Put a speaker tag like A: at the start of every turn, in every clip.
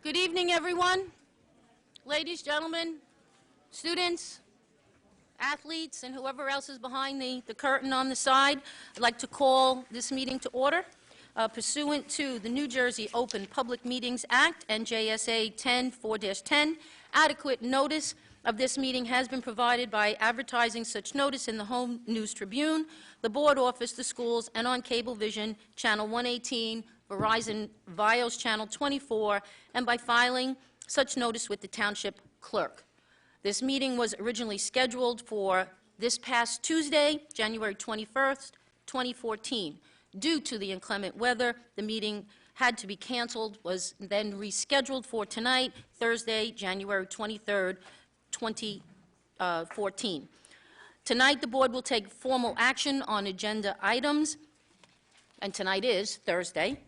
A: Good evening, everyone. Ladies, gentlemen, students, athletes, and whoever else is behind the curtain on the side. I'd like to call this meeting to order. Pursuant to the New Jersey Open Public Meetings Act, NJSA 10-4-10, adequate notice of this meeting has been provided by advertising such notice in the Home News Tribune, the Board Office, the schools, and on Cablevision, Channel 118, Verizon Vios Channel 24, and by filing such notice with the Township Clerk. This meeting was originally scheduled for this past Tuesday, January 21st, 2014. Due to the inclement weather, the meeting had to be canceled, was then rescheduled for tonight, Thursday, January 23rd, 2014. Tonight, the board will take formal action on agenda items, and tonight is Thursday.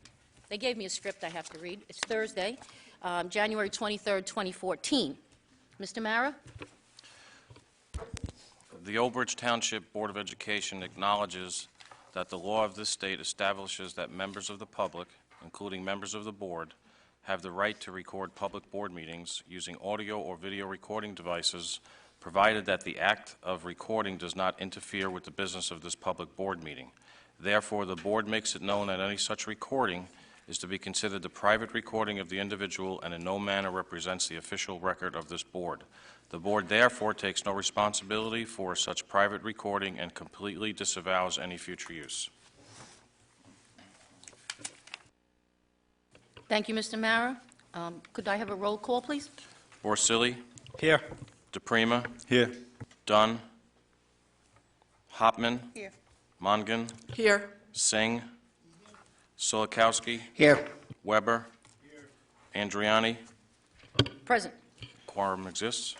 A: They gave me a script I have to read. It's Thursday, January 23rd, 2014. Mr. Mara?
B: The Old Bridge Township Board of Education acknowledges that the law of this state establishes that members of the public, including members of the board, have the right to record public board meetings using audio or video recording devices, provided that the act of recording does not interfere with the business of this public board meeting. Therefore, the board makes it known that any such recording is to be considered the private recording of the individual and in no manner represents the official record of this board. The board therefore takes no responsibility for such private recording and completely disavows any future use.
A: Thank you, Mr. Mara. Could I have a roll call, please?
B: Borsili?
C: Here.
B: DePrima?
C: Here.
B: Dunn? Hopman?
A: Here.
B: Mongan?
D: Here.
B: Singh? Solikowski?
C: Here.
B: Weber? Andriani?
A: Present.
B: Quorum exists.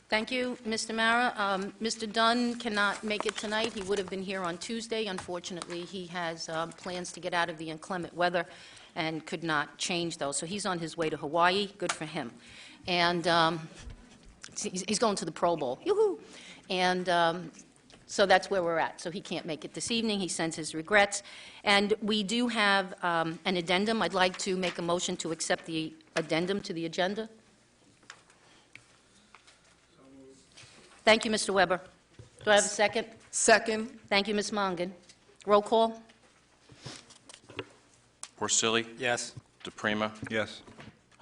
A: Thank you, Mr. Mara. Mr. Dunn cannot make it tonight. He would have been here on Tuesday. Unfortunately, he has plans to get out of the inclement weather and could not change those. So he's on his way to Hawaii. Good for him. And he's going to the Pro Bowl. Yoo-hoo! And so that's where we're at. So he can't make it this evening. He sends his regrets. And we do have an addendum. I'd like to make a motion to accept the addendum to the agenda. Thank you, Mr. Weber. Do I have a second?
D: Second.
A: Thank you, Ms. Mongan. Roll call?
B: Borsili?
C: Yes.
B: DePrima?
C: Yes.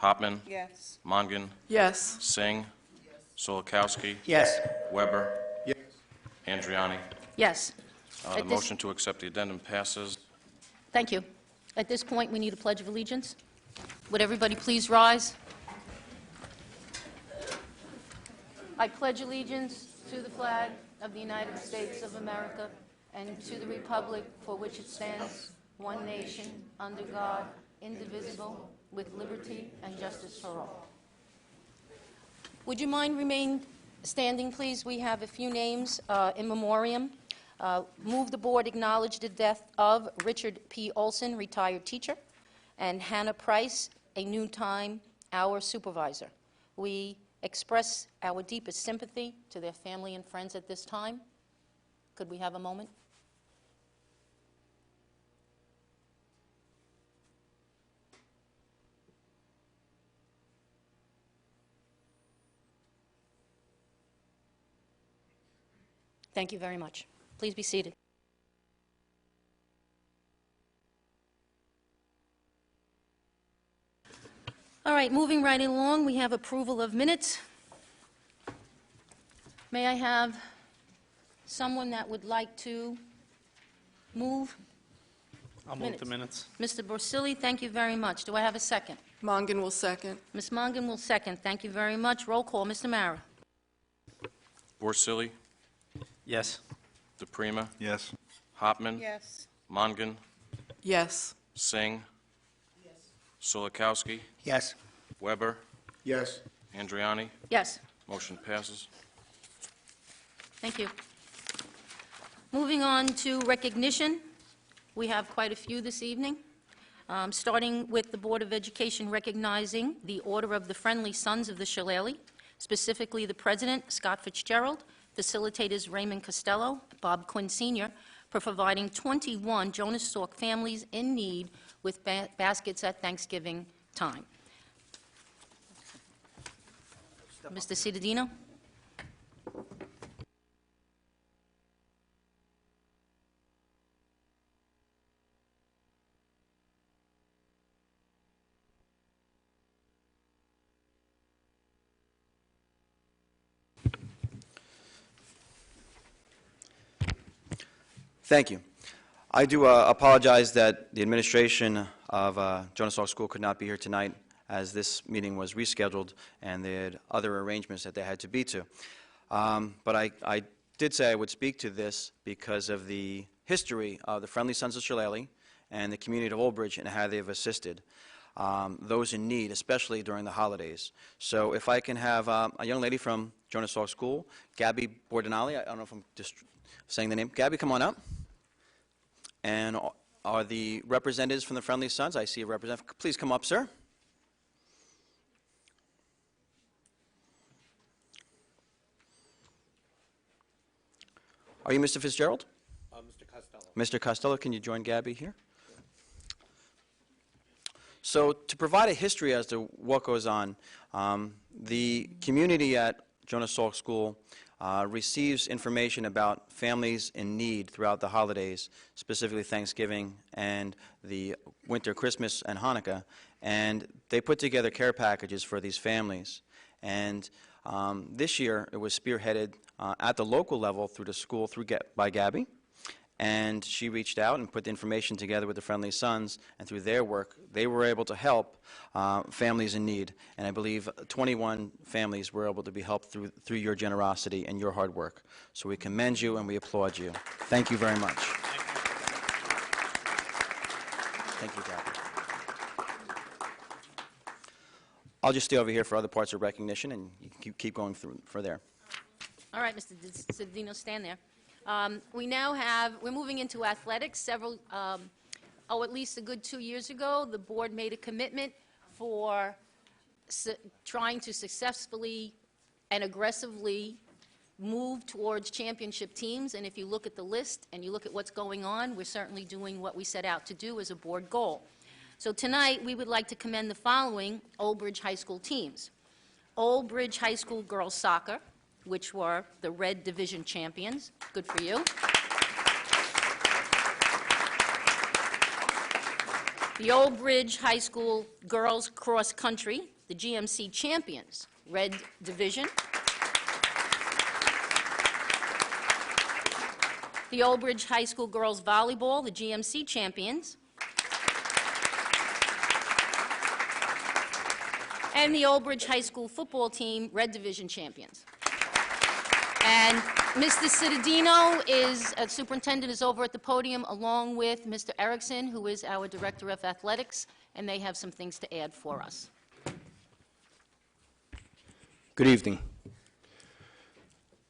B: Hopman?
D: Yes.
B: Mongan?
D: Yes.
B: Singh? Solikowski?
C: Yes.
B: Weber?
C: Yes.
B: Andriani?
A: Yes.
B: The
A: At this-
B: motion to accept the addendum passes.
A: Thank you. At this point, we need a pledge of allegiance. Would everybody please rise? I pledge allegiance to the flag of the United States of America and to the republic for which it stands, one nation, under God, indivisible, with liberty and justice for all. Would you mind remain standing, please? We have a few names in memoriam. Move the board acknowledge the death of Richard P. Olson, retired teacher, and Hannah Price, a noontime hour supervisor. We express our deepest sympathy to their family and friends at this time. Could we have a moment? Thank you very much. Please be seated. All right, moving right along, we have approval of minutes. May I have someone that would like to move?
C: I'll move the minutes.
A: Mr. Borsili, thank you very much. Do I have a second?
D: Mongan will second.
A: Ms. Mongan will second. Thank you very much. Roll call, Mr. Mara.
B: Borsili?
C: Yes.
B: DePrima?
C: Yes.
B: Hopman?
D: Yes.
B: Mongan?
D: Yes.
B: Singh? Solikowski?
C: Yes.
B: Weber?
C: Yes.
B: Andriani?
A: Yes.
B: Motion passes.
A: Thank you. Moving on to recognition. We have quite a few this evening, starting with the Board of Education recognizing the Order of the Friendly Sons of the Shillelagh, specifically the President, Scott Fitzgerald, facilitators Raymond Costello, Bob Quinn Sr., for providing 21 Jonas Salk families in need with baskets at Thanksgiving time. Mr. Cittadino?
E: Thank you. I do apologize that the administration of Jonas Salk School could not be here tonight, as this meeting was rescheduled and they had other arrangements that they had to be to. But I did say I would speak to this because of the history of the Friendly Sons of Shillelagh and the community of Old Bridge and how they've assisted those in need, especially during the holidays. So if I can have a young lady from Jonas Salk School, Gabby Bordenali, I don't know if I'm just saying the name. Gabby, come on up. And are the representatives from the Friendly Sons? I see a representative. Please come up, sir. Are you Mr. Fitzgerald?
F: Mr. Costello.
E: Mr. Costello, can you join Gabby here? So to provide a history as to what goes on, the community at Jonas Salk School receives information about families in need throughout the holidays, specifically Thanksgiving and the winter Christmas and Hanukkah, and they put together care packages for these families. And this year it was spearheaded at the local level through the school by Gabby, and she reached out and put the information together with the Friendly Sons, and through their work they were able to help families in need, and I believe 21 families were able to be helped through your generosity and your hard work. So we commend you and we applaud you. Thank you very much. Thank you, Gabby. I'll just stay over here for other parts of recognition, and you can keep going through for there.
A: All right, Mr. Cittadino, stand there. We're moving into athletics. At least a good 2 years ago, the board made a commitment for trying to successfully and aggressively move towards championship teams. And if you look at the list and you look at what's going on, we're certainly doing what we set out to do as a board goal. So tonight, we would like to commend the following Old Bridge High School teams. Old Bridge High School girls soccer, which were the Red Division champions. Good for you. The Old Bridge High School girls cross country, the GMC champions, Red Division. The Old Bridge High School girls volleyball, the GMC champions. And the Old Bridge High School football team, Red Division champions. And Mr. Cittadino superintendent is over at the podium along with Mr. Erickson, who is our director of athletics, and they have some things to add for us.
G: Good evening.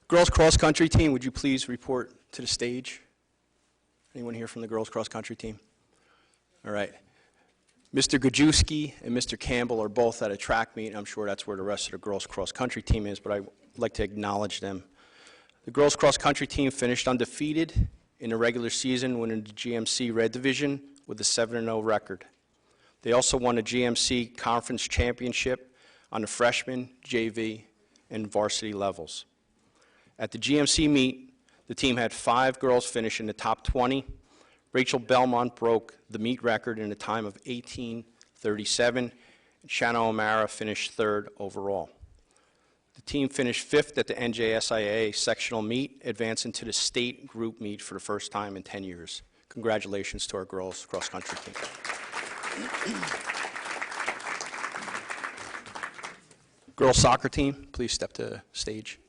G: Girls cross country team, would you please report to the stage? Anyone here from the girls cross country team? All right. Mr. Gajewski and Mr. Campbell are both at a track meet. I'm sure that's where the rest of the girls cross country team is, but I'd like to acknowledge them. The girls cross country team finished undefeated in the regular season, winning the GMC Red Division with a 7-0 record. They also won a GMC Conference Championship on the freshman, JV, and varsity levels. At the GMC meet, the team had 5 girls finish in the top 20. Rachel Belmont broke the meet record in a time of 18:37. Shanna O'Mara finished 3rd overall. The team finished 5th at the NJSIA sectional meet, advancing to the state group meet for the first time in 10 years. Congratulations to our girls cross country team. Girls soccer team, please step to the stage.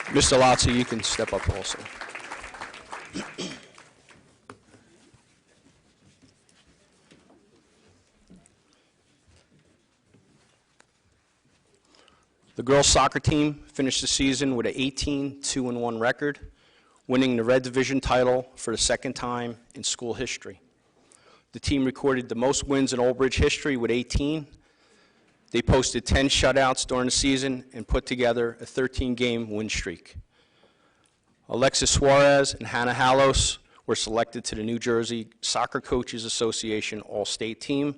G: Mr. Lotzi, you can step up also. The girls soccer team finished the season with an 18-2-1 record, winning the Red Division title for the 2nd time in school history. The team recorded the most wins in Old Bridge history with 18. They posted 10 shutouts during the season and put together a 13-game win streak. Alexis Suarez and Hannah Hallos were selected to the New Jersey Soccer Coaches Association All-State Team.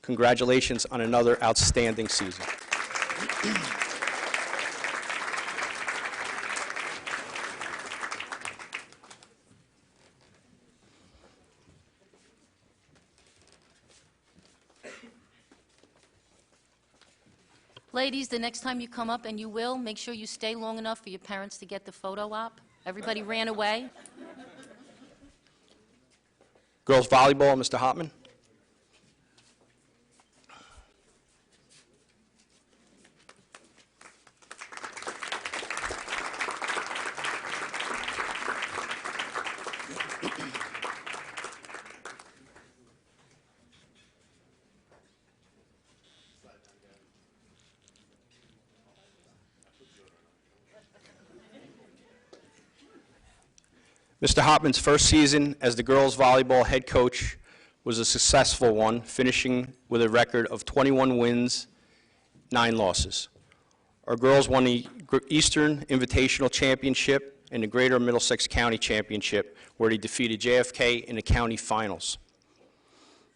G: Congratulations on another outstanding season.
A: Ladies, the next time you come up, and you will, make sure you stay long enough for your parents to get the photo op. Everybody ran away.
G: Girls volleyball, Mr. Hopman. Mr. Hopman's first season as the girls volleyball head coach was a successful one, finishing with a record of 21 wins, 9 losses. Our girls won the Eastern Invitational Championship and the Greater Middlesex County Championship, where they defeated JFK in the county finals.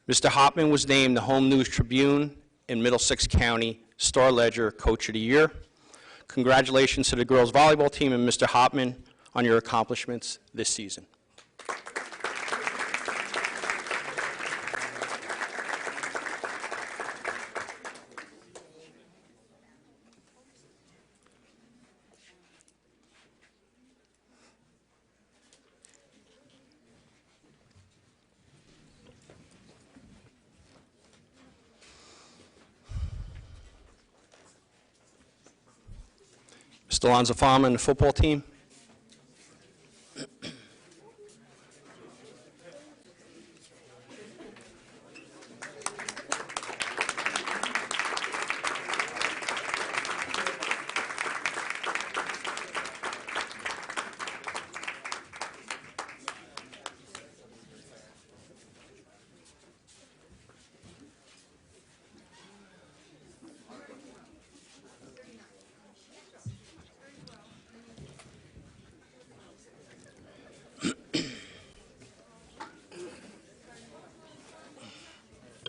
G: Mr. Hopman was named the Home News Tribune and Middlesex County Star Ledger Coach of the Year. Congratulations to the girls volleyball team and Mr. Hopman on your accomplishments this season. Mr. Lanzafama and the football team.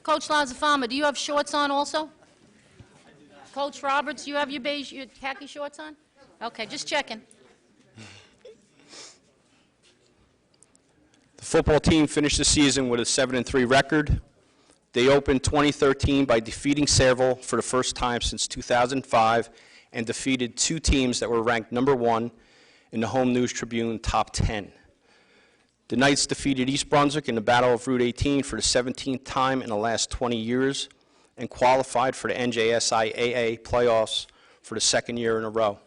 A: Coach Lanzafama, do you have shorts on also? Coach Roberts, you have your beige, your khaki shorts on? Okay, just checking.
G: The football team finished the season with a 7-3 record. They opened 2013 by defeating Sayreville for the first time since 2005 and defeated 2 teams that were ranked #1 in the Home News Tribune top 10. The Knights defeated East Brunswick in the Battle of Route 18 for the 17th time in the last 20 years and qualified for the NJSI AA playoffs for the 2nd year in a row.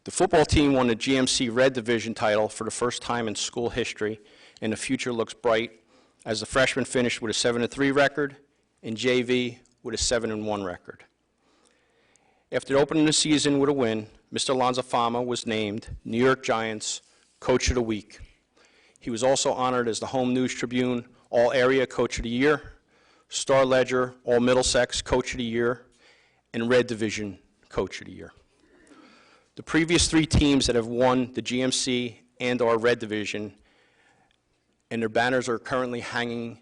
G: The football team won the GMC Red Division title for the first time in school history, and the future looks bright as the freshmen finished with a 7-3 record and JV with a 7-1 record. After opening the season with a win, Mr. Lanzafama was named New York Giants Coach of the Week. He was also honored as the Home News Tribune All-Area Coach of the Year, Star Ledger All-Middlesex Coach of the Year, and Red Division Coach of the Year. The previous 3 teams that have won the GMC and our Red Division, and their banners are currently hanging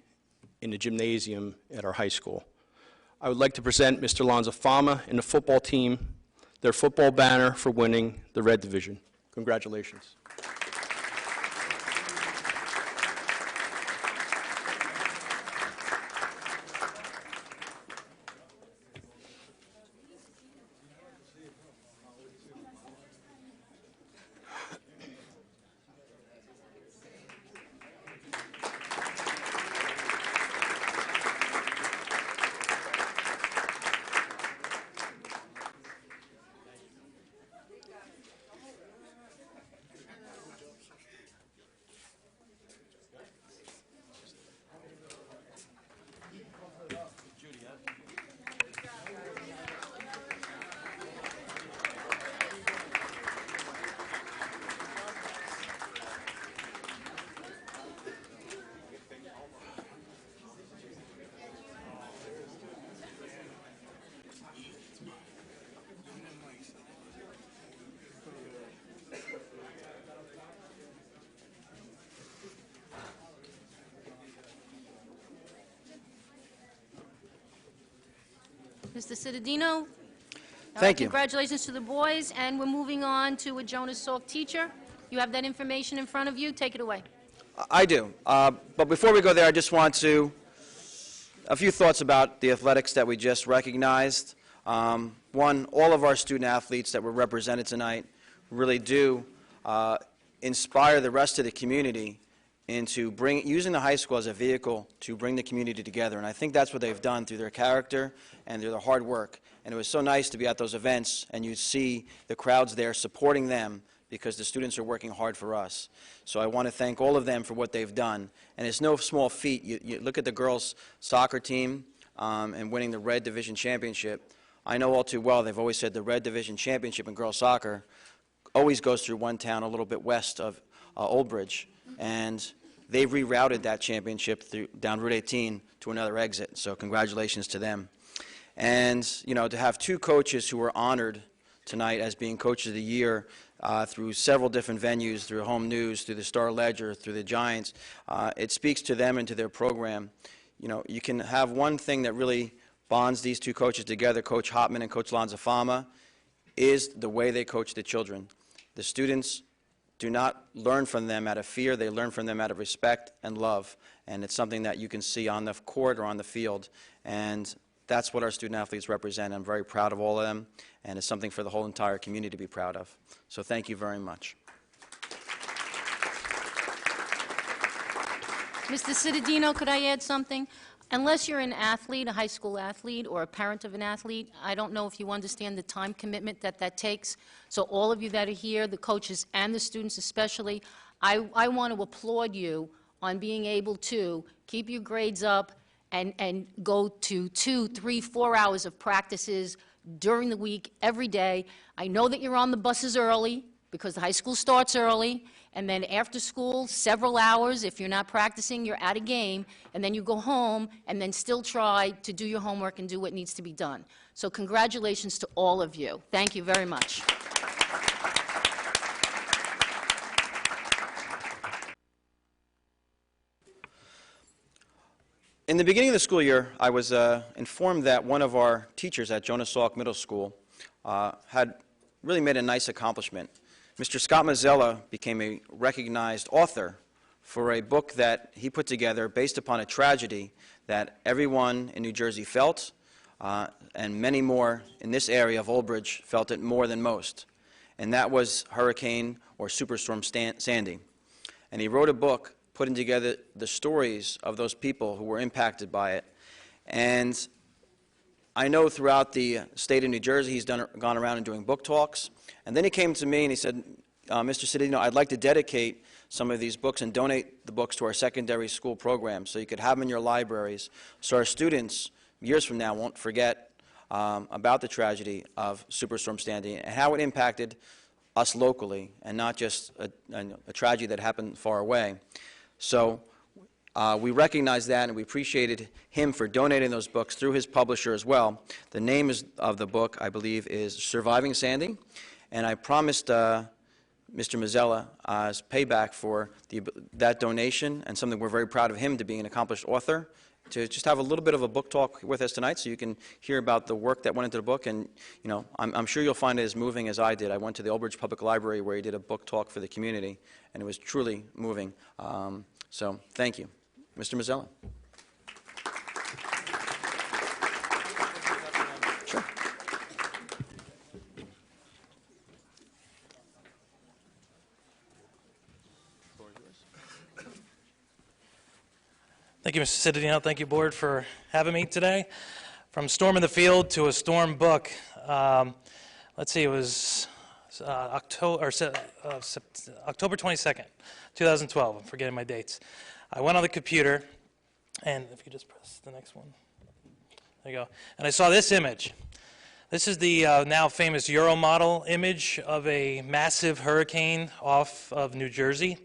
G: in the gymnasium at our high school. I would like to present Mr. Lanzafama and the football team their football banner for winning the Red Division. Congratulations.
A: Mr. Cittadino.
E: Thank you.
A: Congratulations to the boys, and we're moving on to a Jonas Salk teacher. You have that information in front of you. Take it away.
E: I do. But before we go there, I just want to, a few thoughts about the athletics that we just recognized. One, all of our student athletes that were represented tonight really do inspire the rest of the community into using the high school as a vehicle to bring the community together. And I think that's what they've done through their character and through their hard work. And it was so nice to be at those events and you see the crowds there supporting them because the students are working hard for us. So I want to thank all of them for what they've done. And it's no small feat. You look at the girls' soccer team and winning the Red Division Championship. I know all too well, they've always said the Red Division Championship in girls' soccer always goes through one town a little bit west of Old Bridge. And they've rerouted that championship down Route 18 to another exit. So congratulations to them. And, you know, to have two coaches who were honored tonight as being Coach of the Year through several different venues, through Home News, through the Star Ledger, through the Giants, it speaks to them and to their program. You know, you can have one thing that really bonds these two coaches together, Coach Hopman and Coach Lanzafama, is the way they coach the children. The students do not learn from them out of fear. They learn from them out of respect and love. And it's something that you can see on the court or on the field. And that's what our student athletes represent. I'm very proud of all of them. And it's something for the whole entire community to be proud of. So thank you very much.
A: Mr. Cittadino, could I add something? Unless you're an athlete, a high school athlete, or a parent of an athlete, I don't know if you understand the time commitment that takes. So all of you that are here, the coaches and the students especially, I want to applaud you on being able to keep your grades up and go to 2, 3, 4 hours of practices during the week, every day. I know that you're on the buses early because the high school starts early, and then after school, several hours. If you're not practicing, you're at a game, and then you go home and then still try to do your homework and do what needs to be done. So congratulations to all of you. Thank you very much.
E: In the beginning of the school year, I was informed that one of our teachers at Jonas Salk Middle School had really made a nice accomplishment. Mr. Scott Mazzella became a recognized author for a book that he put together based upon a tragedy that everyone in New Jersey felt, and many more in this area of Old Bridge felt it more than most. And that was Hurricane or Superstorm Sandy. And he wrote a book putting together the stories of those people who were impacted by it. And I know throughout the state of New Jersey he's gone around and doing book talks. And then he came to me and he said, Mr. Cittadino, I'd like to dedicate some of these books and donate the books to our secondary school program so you could have them in your libraries so our students, years from now, won't forget about the tragedy of Superstorm Sandy and how it impacted us locally and not just a tragedy that happened far away. So we recognize that, and we appreciated him for donating those books through his publisher as well. The name of the book, I believe, is Surviving Sandy, and I promised Mr. Mazzella as payback for that donation, and something we're very proud of him to be an accomplished author, to just have a little bit of a book talk with us tonight so you can hear about the work that went into the book. And, you know, I'm sure you'll find it as moving as I did. I went to the Old Bridge Public Library where he did a book talk for the community, and it was truly moving. So thank you. Mr. Mazzella. Sure.
F: Thank you, Mr. Cittadino. Thank you, Board, for having me today. From Storm in the Field to a Storm book. Let's see, it was October 22nd, 2012. I'm forgetting my dates. I went on the computer, and if you just press the next one. There you go. And I saw this image. This is the now famous Euromodel image of a massive hurricane off of New Jersey.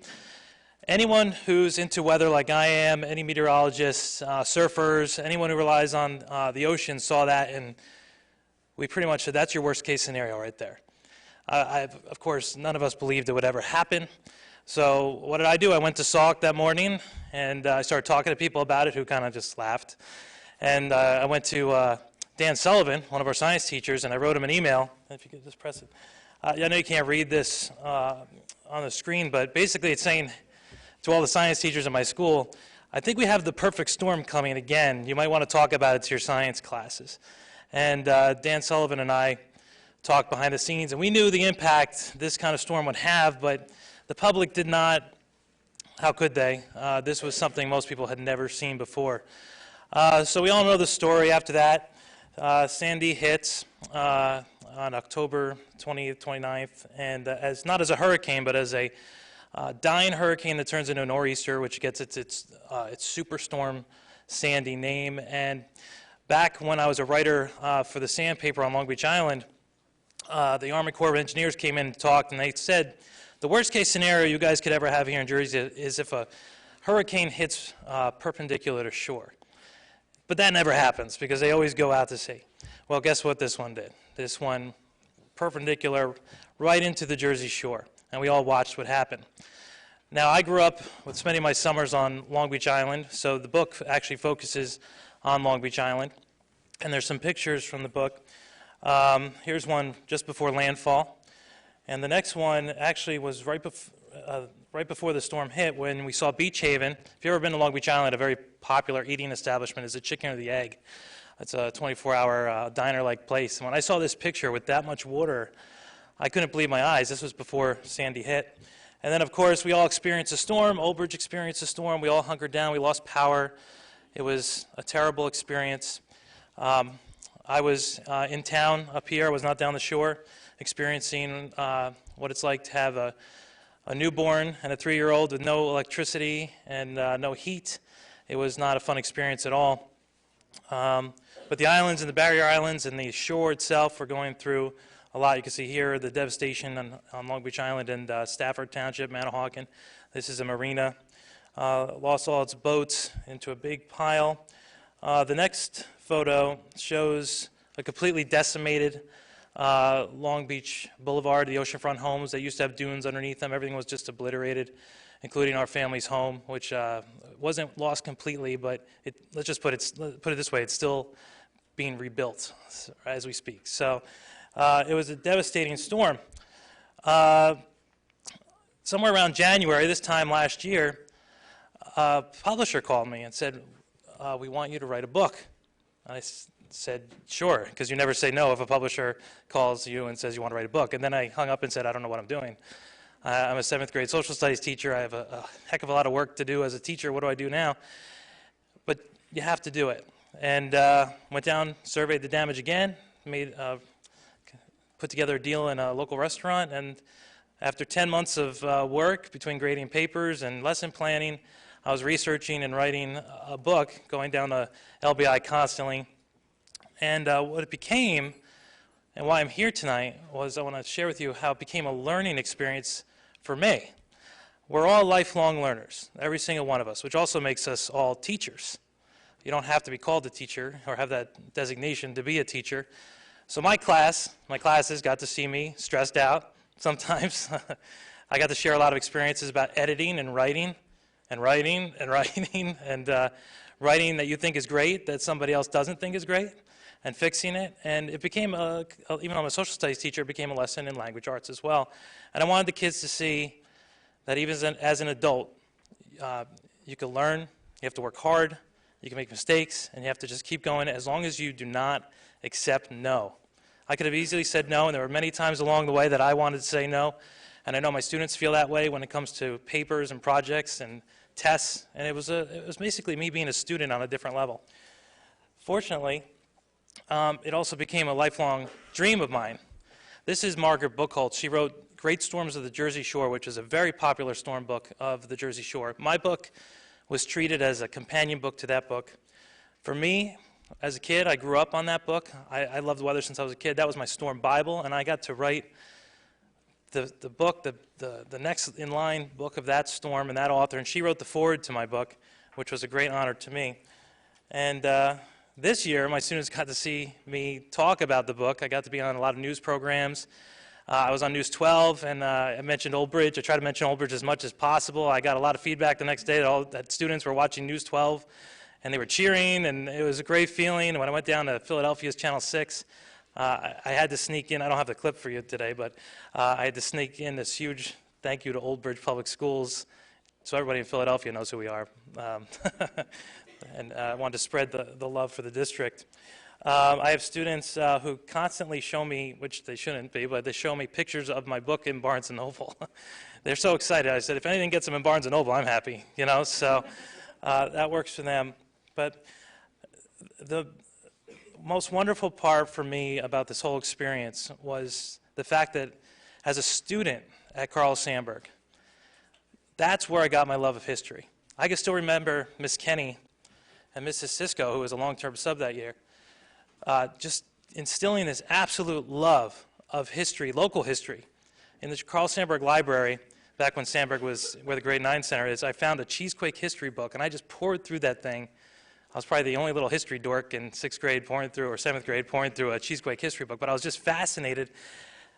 F: Anyone who's into weather like I am, any meteorologists, surfers, anyone who relies on the ocean saw that, and we pretty much said that's your worst case scenario right there. Of course, none of us believed it would ever happen. So what did I do? I went to Salk that morning, and I started talking to people about it who kind of just laughed. And I went to Dan Sullivan, one of our science teachers, and I wrote him an email. If you could just press it. I know you can't read this on the screen, but basically it's saying to all the science teachers in my school, I think we have the perfect storm coming again. You might want to talk about it to your science classes. And Dan Sullivan and I talked behind the scenes, and we knew the impact this kind of storm would have, but the public did not. How could they? This was something most people had never seen before. So we all know the story after that. Sandy hits on October 20th, 29th, and as not as a hurricane, but as a dying hurricane that turns into a nor'easter, which gets its superstorm Sandy name. And back when I was a writer for the Sandpaper on Long Beach Island, the Army Corps of Engineers came in and talked, and they said, the worst case scenario you guys could ever have here in Jersey is if a hurricane hits perpendicular to shore. But that never happens because they always go out to sea. Well, guess what this one did? This one perpendicular right into the Jersey shore, and we all watched what happened. Now, I grew up with spending my summers on Long Beach Island, so the book actually focuses on Long Beach Island, and there's some pictures from the book. Here's one just before landfall, and the next one actually was right before the storm hit when we saw Beach Haven. If you've ever been to Long Beach Island, a very popular eating establishment is the Chicken or the Egg. It's a 24-hour diner-like place. And when I saw this picture with that much water, I couldn't believe my eyes. This was before Sandy hit. And then, of course, we all experienced a storm. Old Bridge experienced a storm. We all hunkered down. We lost power. It was a terrible experience. I was in town up here. I was not down the shore, experiencing what it's like to have a newborn and a 3-year-old with no electricity and no heat. It was not a fun experience at all. But the islands and the barrier islands and the shore itself were going through a lot. You can see here the devastation on Long Beach Island and Stafford Township, Manahawkin. This is a marina. Lost all its boats into a big pile. The next photo shows a completely decimated Long Beach Boulevard, the oceanfront homes that used to have dunes underneath them. Everything was just obliterated, including our family's home, which wasn't lost completely, but let's just put it this way, it's still being rebuilt as we speak. So it was a devastating storm. Somewhere around January, this time last year, a publisher called me and said, we want you to write a book. And I said, sure, because you never say no if a publisher calls you and says you want to write a book. And then I hung up and said, I don't know what I'm doing. I'm a 7th grade social studies teacher. I have a heck of a lot of work to do as a teacher. What do I do now? But you have to do it. And went down, surveyed the damage again, put together a deal in a local restaurant, and after 10 months of work between grading papers and lesson planning, I was researching and writing a book, going down the LBI constantly. And what it became, and why I'm here tonight, was I want to share with you how it became a learning experience for me. We're all lifelong learners, every single one of us, which also makes us all teachers. You don't have to be called a teacher or have that designation to be a teacher. So my classes got to see me stressed out sometimes. I got to share a lot of experiences about editing and writing and writing and writing and writing that you think is great that somebody else doesn't think is great and fixing it. And it became, even though I'm a social studies teacher, it became a lesson in language arts as well. And I wanted the kids to see that even as an adult, you can learn, you have to work hard, you can make mistakes, and you have to just keep going as long as you do not accept no. I could have easily said no, and there were many times along the way that I wanted to say no, and I know my students feel that way when it comes to papers and projects and tests, and it was basically me being a student on a different level. Fortunately, it also became a lifelong dream of mine. This is Margaret Buchholz. She wrote Great Storms of the Jersey Shore, which is a very popular storm book of the Jersey Shore. My book was treated as a companion book to that book. For me, as a kid, I grew up on that book. I loved weather since I was a kid. That was my storm Bible, and I got to write the book, the next in line book of that storm and that author, and she wrote the foreword to my book, which was a great honor to me. And this year, my students got to see me talk about the book. I got to be on a lot of news programs. I was on News 12, and I mentioned Old Bridge. I try to mention Old Bridge as much as possible. I got a lot of feedback the next day that students were watching News 12 and they were cheering, and it was a great feeling. When I went down to Philadelphia's Channel 6, I had to sneak in. I don't have the clip for you today, but I had to sneak in this huge thank you to Old Bridge Public Schools, so everybody in Philadelphia knows who we are. And I wanted to spread the love for the district. I have students who constantly show me, which they shouldn't be, but they show me pictures of my book in Barnes & Noble. They're so excited. I said, if anything gets them in Barnes & Noble, I'm happy, you know, so that works for them. But the most wonderful part for me about this whole experience was the fact that as a student at Carl Sandburg, that's where I got my love of history. I can still remember Miss Kenny and Mrs. Cisco, who was a long-term sub that year, just instilling this absolute love of history, local history. In the Carl Sandburg Library, back when Sandburg was where the Grade 9 Center is, I found a Cheesequake history book, and I just poured through that thing. I was probably the only little history dork in 6th grade pouring through, or 7th grade pouring through a Cheesequake history book, but I was just fascinated.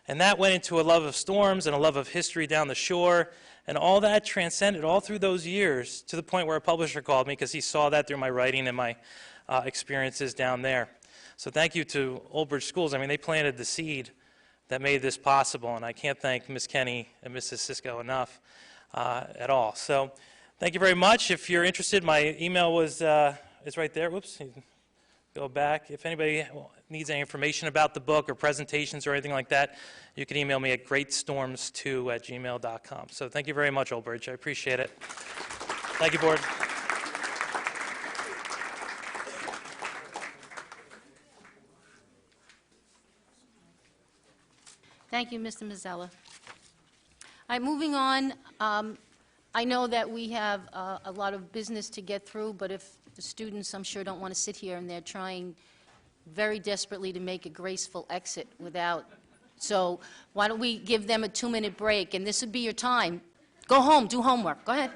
F: And that went into a love of storms and a love of history down the shore, and all that transcended all through those years to the point where a publisher called me because he saw that through my writing and my experiences down there. So thank you to Old Bridge Schools. I mean, they planted the seed that made this possible, and I can't thank Miss Kenny and Mrs. Cisco enough at all. So thank you very much. If you're interested, my email was is right there. Whoops. Go back. If anybody needs any information about the book or presentations or anything like that, you can email me at greatstorms2@gmail.com. So thank you very much, Old Bridge. I appreciate it. Thank you, Board.
A: Thank you, Mr. Mazzella. All right, moving on. I know that we have a lot of business to get through, but if the students, I'm sure, don't want to sit here, and they're trying very desperately to make a graceful exit without. So why don't we give them a 2-minute break, and this would be your time. Go home, do homework. Go ahead.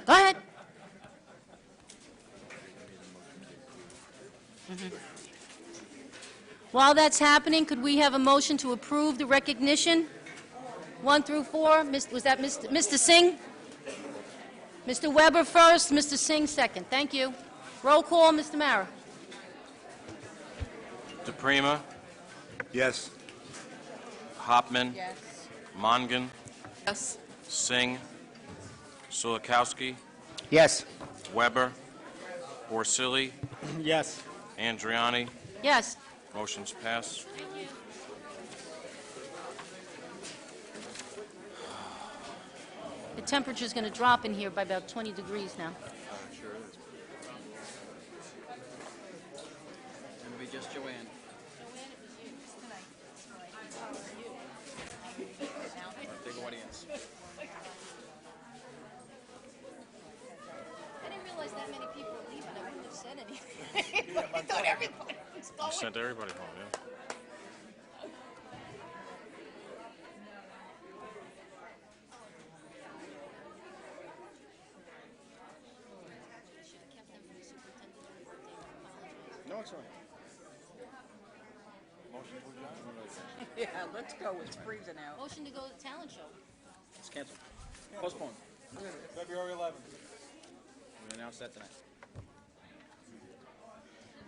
A: Go ahead. While that's happening, could we have a motion to approve the recognition? 1 through 4. Was that Mr. Singh? Mr. Weber first, Mr. Singh second. Thank you. Roll call, Mr. Mara.
B: DePrima,
C: Yes.
B: Hopman,
A: Yes.
B: Mongan,
D: Yes.
B: Singh, Sulikowski,
C: Yes.
B: Weber, Borsili,
C: Yes.
B: Andriani.
A: Yes.
B: Motion's passed.
A: The temperature's going to drop in here by about 20 degrees now.
E: Maybe just Joanne. Big audience.
A: I didn't realize that many people were leaving. I wouldn't have said anything. I thought everybody was
B: You sent everybody home, yeah?
E: No, it's all right.
H: Yeah, let's go. It's freezing out.
A: Motion to go to the talent show.
E: It's canceled. Postponed.
C: February 11th.
E: We announced that tonight.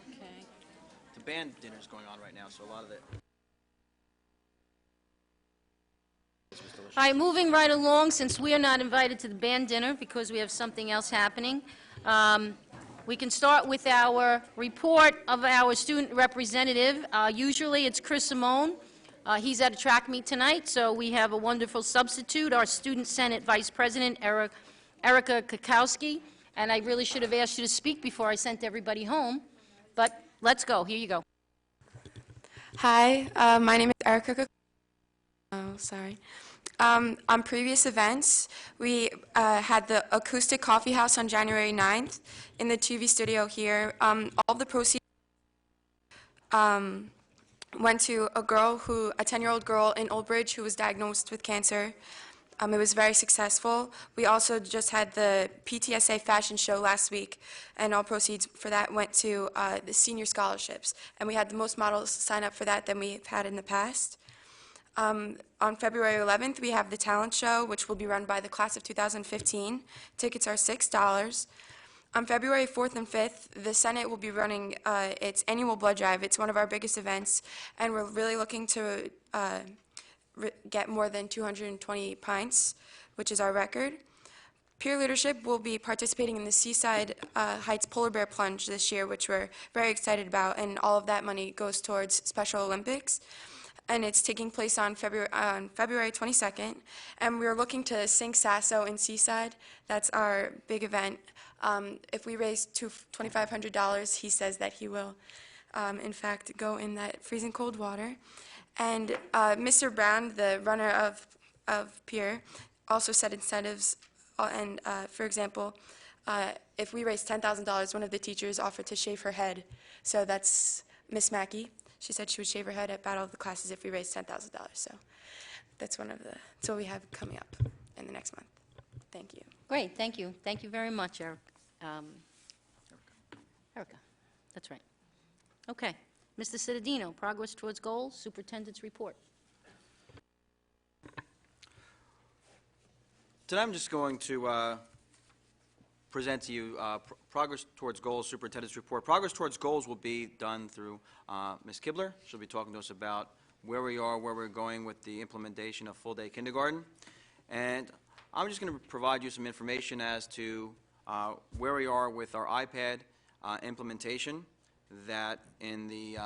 A: Okay.
E: The band dinner's going on right now, so a lot of it.
A: All right, moving right along, since we are not invited to the band dinner because we have something else happening, we can start with our report of our student representative. Usually it's Chris Simone. He's at a track meet tonight, so we have a wonderful substitute, our Student Senate Vice President, Erica Kakowski. And I really should have asked you to speak before I sent everybody home, but let's go. Here you go.
I: Hi, my name is Erica. Oh, sorry. On previous events, we had the Acoustic Coffee House on January 9th in the TV studio here. All the proceeds went to a 10-year-old girl in Old Bridge who was diagnosed with cancer. It was very successful. We also just had the PTSA fashion show last week, and all proceeds for that went to the senior scholarships. And we had the most models sign up for that than we've had in the past. On February 11th, we have the talent show, which will be run by the class of 2015. Tickets are $6. On February 4th and 5th, the Senate will be running its annual blood drive. It's one of our biggest events, and we're really looking to get more than 220 pints, which is our record. Peer Leadership will be participating in the Seaside Heights Polar Bear Plunge this year, which we're very excited about, and all of that money goes towards Special Olympics. And it's taking place on February 22nd, and we're looking to sink Sasso in Seaside. That's our big event. If we raise $2,500, he says that he will, in fact, go in that freezing cold water. And Mr. Brown, the runner of Peer, also set incentives. And for example, if we raise $10,000, one of the teachers offered to shave her head. So that's Miss Mackey. She said she would shave her head at Battle of the Classes if we raised $10,000. So that's what we have coming up in the next month. Thank you.
A: Great, thank you. Thank you very much, Erica. That's right. Okay. Mr. Cittadino, progress towards goals, superintendent's report.
E: Today I'm just going to present to you progress towards goals, superintendent's report. Progress towards goals will be done through Ms. Kibler. She'll be talking to us about where we are, where we're going with the implementation of full-day kindergarten. And I'm just going to provide you some information as to where we are with our iPad implementation that in the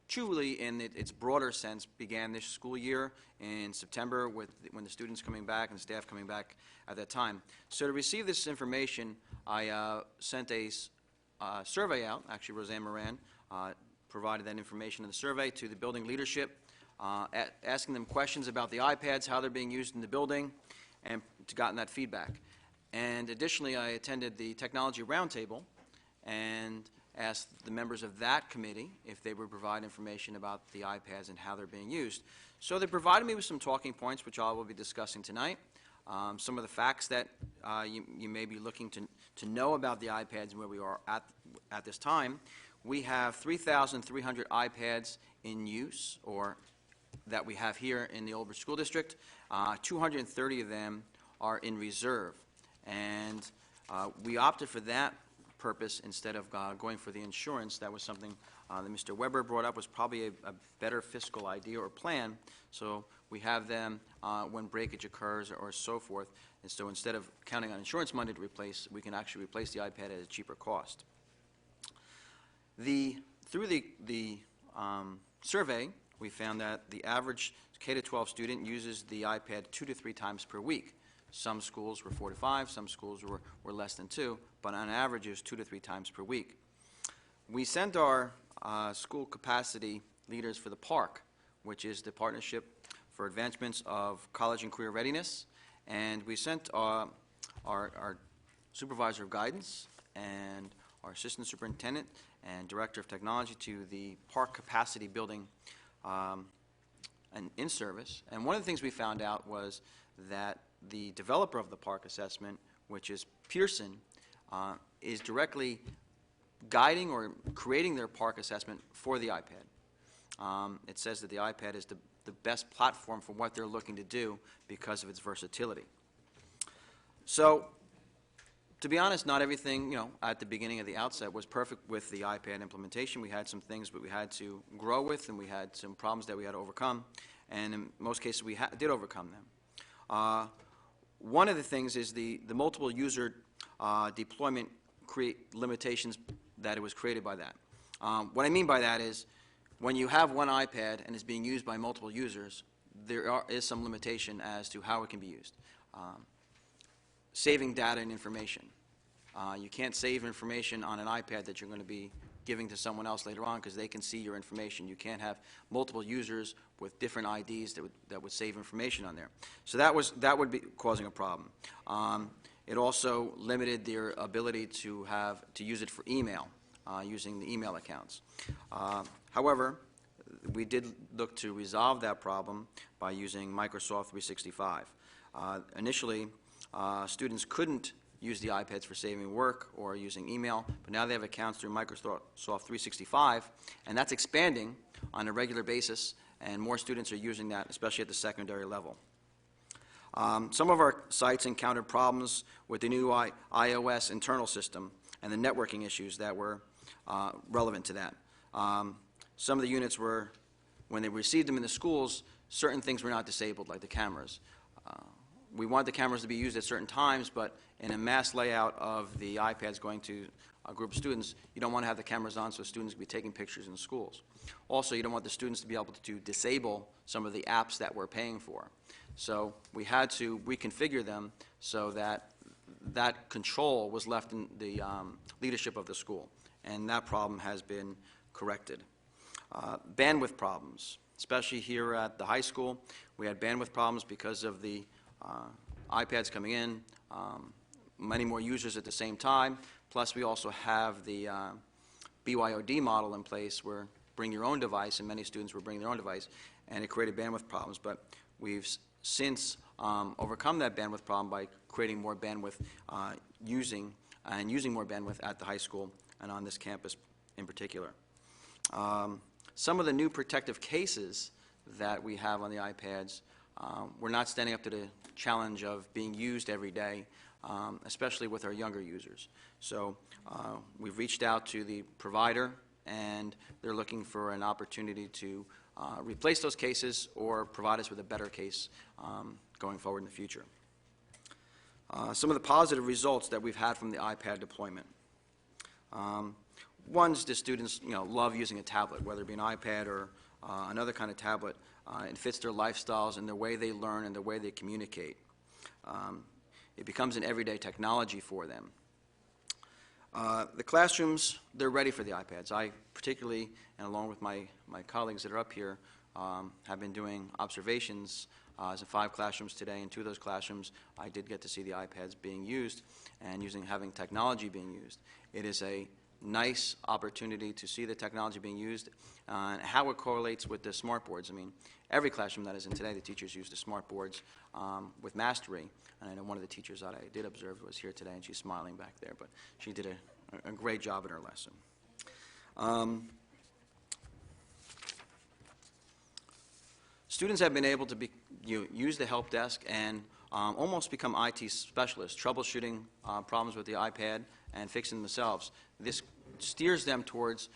E: truly in its broader sense began this school year in September when the students coming back and staff coming back at that time. So to receive this information, I sent a survey out. Actually, Roseanne Moran provided that information in the survey to the building leadership, asking them questions about the iPads, how they're being used in the building, and gotten that feedback. And additionally, I attended the technology roundtable and asked the members of that committee if they would provide information about the iPads and how they're being used. So they provided me with some talking points, which I will be discussing tonight. Some of the facts that you may be looking to know about the iPads and where we are at this time. We have 3,300 iPads in use, or that we have here in the Old Bridge School District. 230 of them are in reserve. And we opted for that purpose instead of going for the insurance. That was something that Mr. Weber brought up, was probably a better fiscal idea or plan. So we have them when breakage occurs or so forth. And so instead of counting on insurance money to replace, we can actually replace the iPad at a cheaper cost. Through the survey, we found that the average K-12 student uses the iPad 2 to 3 times per week. Some schools were 4 to 5, some schools were less than 2, but on average it was 2 to 3 times per week. We sent our school capacity leaders for the PARC, which is the Partnership for Advancements of College and Career Readiness, and we sent our supervisor of guidance and our assistant superintendent and director of technology to the PARC capacity building and in service. And one of the things we found out was that the developer of the PARC assessment, which is Pearson, is directly guiding or creating their PARC assessment for the iPad. It says that the iPad is the best platform for what they're looking to do because of its versatility. So, to be honest, not everything, at the beginning of the outset was perfect with the iPad implementation. We had some things that we had to grow with, and we had some problems that we had to overcome, and in most cases we did overcome them. One of the things is the multiple user deployment create limitations that it was created by that. What I mean by that is when you have one iPad and it's being used by multiple users, there is some limitation as to how it can be used. Saving data and information. You can't save information on an iPad that you're going to be giving to someone else later on because they can see your information. You can't have multiple users with different IDs that would save information on there. So that would be causing a problem. It also limited their ability to use it for email, using the email accounts. However, we did look to resolve that problem by using Microsoft 365. Initially, students couldn't use the iPads for saving work or using email, but now they have accounts through Microsoft 365, and that's expanding on a regular basis, and more students are using that, especially at the secondary level. Some of our sites encountered problems with the new iOS internal system and the networking issues that were relevant to that. Some of the units were, when they received them in the schools, certain things were not disabled, like the cameras. We want the cameras to be used at certain times, but in a mass layout of the iPads going to a group of students, you don't want to have the cameras on so students can be taking pictures in schools. Also, you don't want the students to be able to disable some of the apps that we're paying for. So we had to reconfigure them so that that control was left in the leadership of the school, and that problem has been corrected. Bandwidth problems, especially here at the high school. We had bandwidth problems because of the iPads coming in, many more users at the same time, plus we also have the BYOD model in place where bring your own device, and many students were bringing their own device, and it created bandwidth problems. But we've since overcome that bandwidth problem by creating more bandwidth, using more bandwidth at the high school and on this campus in particular. Some of the new protective cases that we have on the iPads, we're not standing up to the challenge of being used every day, especially with our younger users. So we've reached out to the provider, and they're looking for an opportunity to replace those cases or provide us with a better case going forward in the future. Some of the positive results that we've had from the iPad deployment. One's the students, love using a tablet, whether it be an iPad or another kind of tablet. It fits their lifestyles and the way they learn and the way they communicate. It becomes an everyday technology for them. The classrooms, they're ready for the iPads. I particularly, and along with my colleagues that are up here, have been doing observations in 5 classrooms today. In 2 of those classrooms, I did get to see the iPads being used and having technology being used. It is a nice opportunity to see the technology being used and how it correlates with the smart boards. I mean, every classroom that is in today, the teachers use the smart boards with mastery. And I know one of the teachers that I did observe was here today, and she's smiling back there, but she did a great job in her lesson. Students have been able to use the help desk and almost become IT specialists, troubleshooting problems with the iPad and fixing themselves. This steers them towards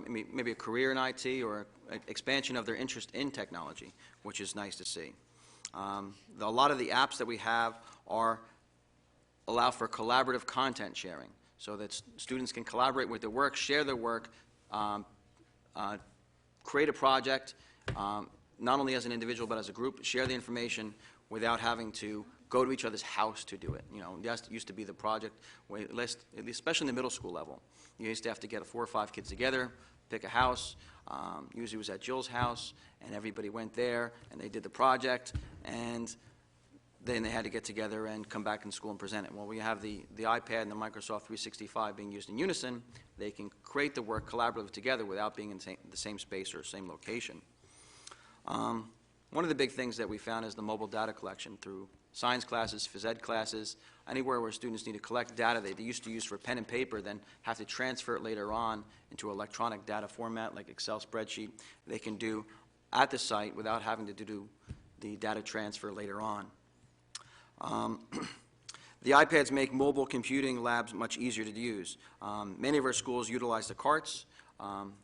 E: maybe a career in IT or an expansion of their interest in technology, which is nice to see. A lot of the apps that we have allow for collaborative content sharing, so that students can collaborate with their work, share their work, create a project, not only as an individual but as a group, share the information without having to go to each other's house to do it. That used to be the project, especially in the middle school level. You used to have to get 4 or 5 kids together, pick a house. Usually it was at Jill's house, and everybody went there, and they did the project, and then they had to get together and come back in school and present it. Well, we have the iPad and the Microsoft 365 being used in unison. They can create the work collaboratively together without being in the same space or same location. One of the big things that we found is the mobile data collection through science classes, phys ed classes, anywhere where students need to collect data they used to use for pen and paper, then have to transfer it later on into electronic data format like Excel spreadsheet. They can do at the site without having to do the data transfer later on. The iPads make mobile computing labs much easier to use. Many of our schools utilize the carts,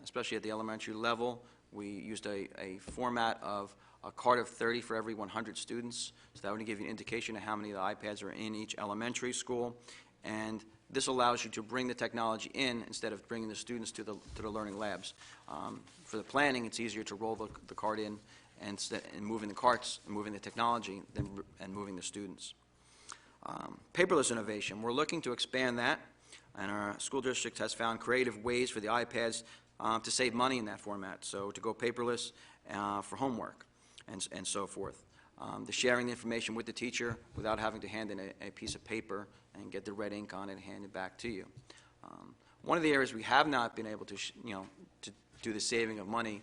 E: especially at the elementary level. We used a format of a cart of 30 for every 100 students, so that would give you an indication of how many of the iPads are in each elementary school. And this allows you to bring the technology in instead of bringing the students to the learning labs. For the planning, it's easier to roll the cart in and moving the carts and moving the technology and moving the students. Paperless innovation, we're looking to expand that, and our school district has found creative ways for the iPads to save money in that format, so to go paperless for homework and so forth. The sharing the information with the teacher without having to hand in a piece of paper and get the red ink on it and hand it back to you. One of the areas we have not been able to do the saving of money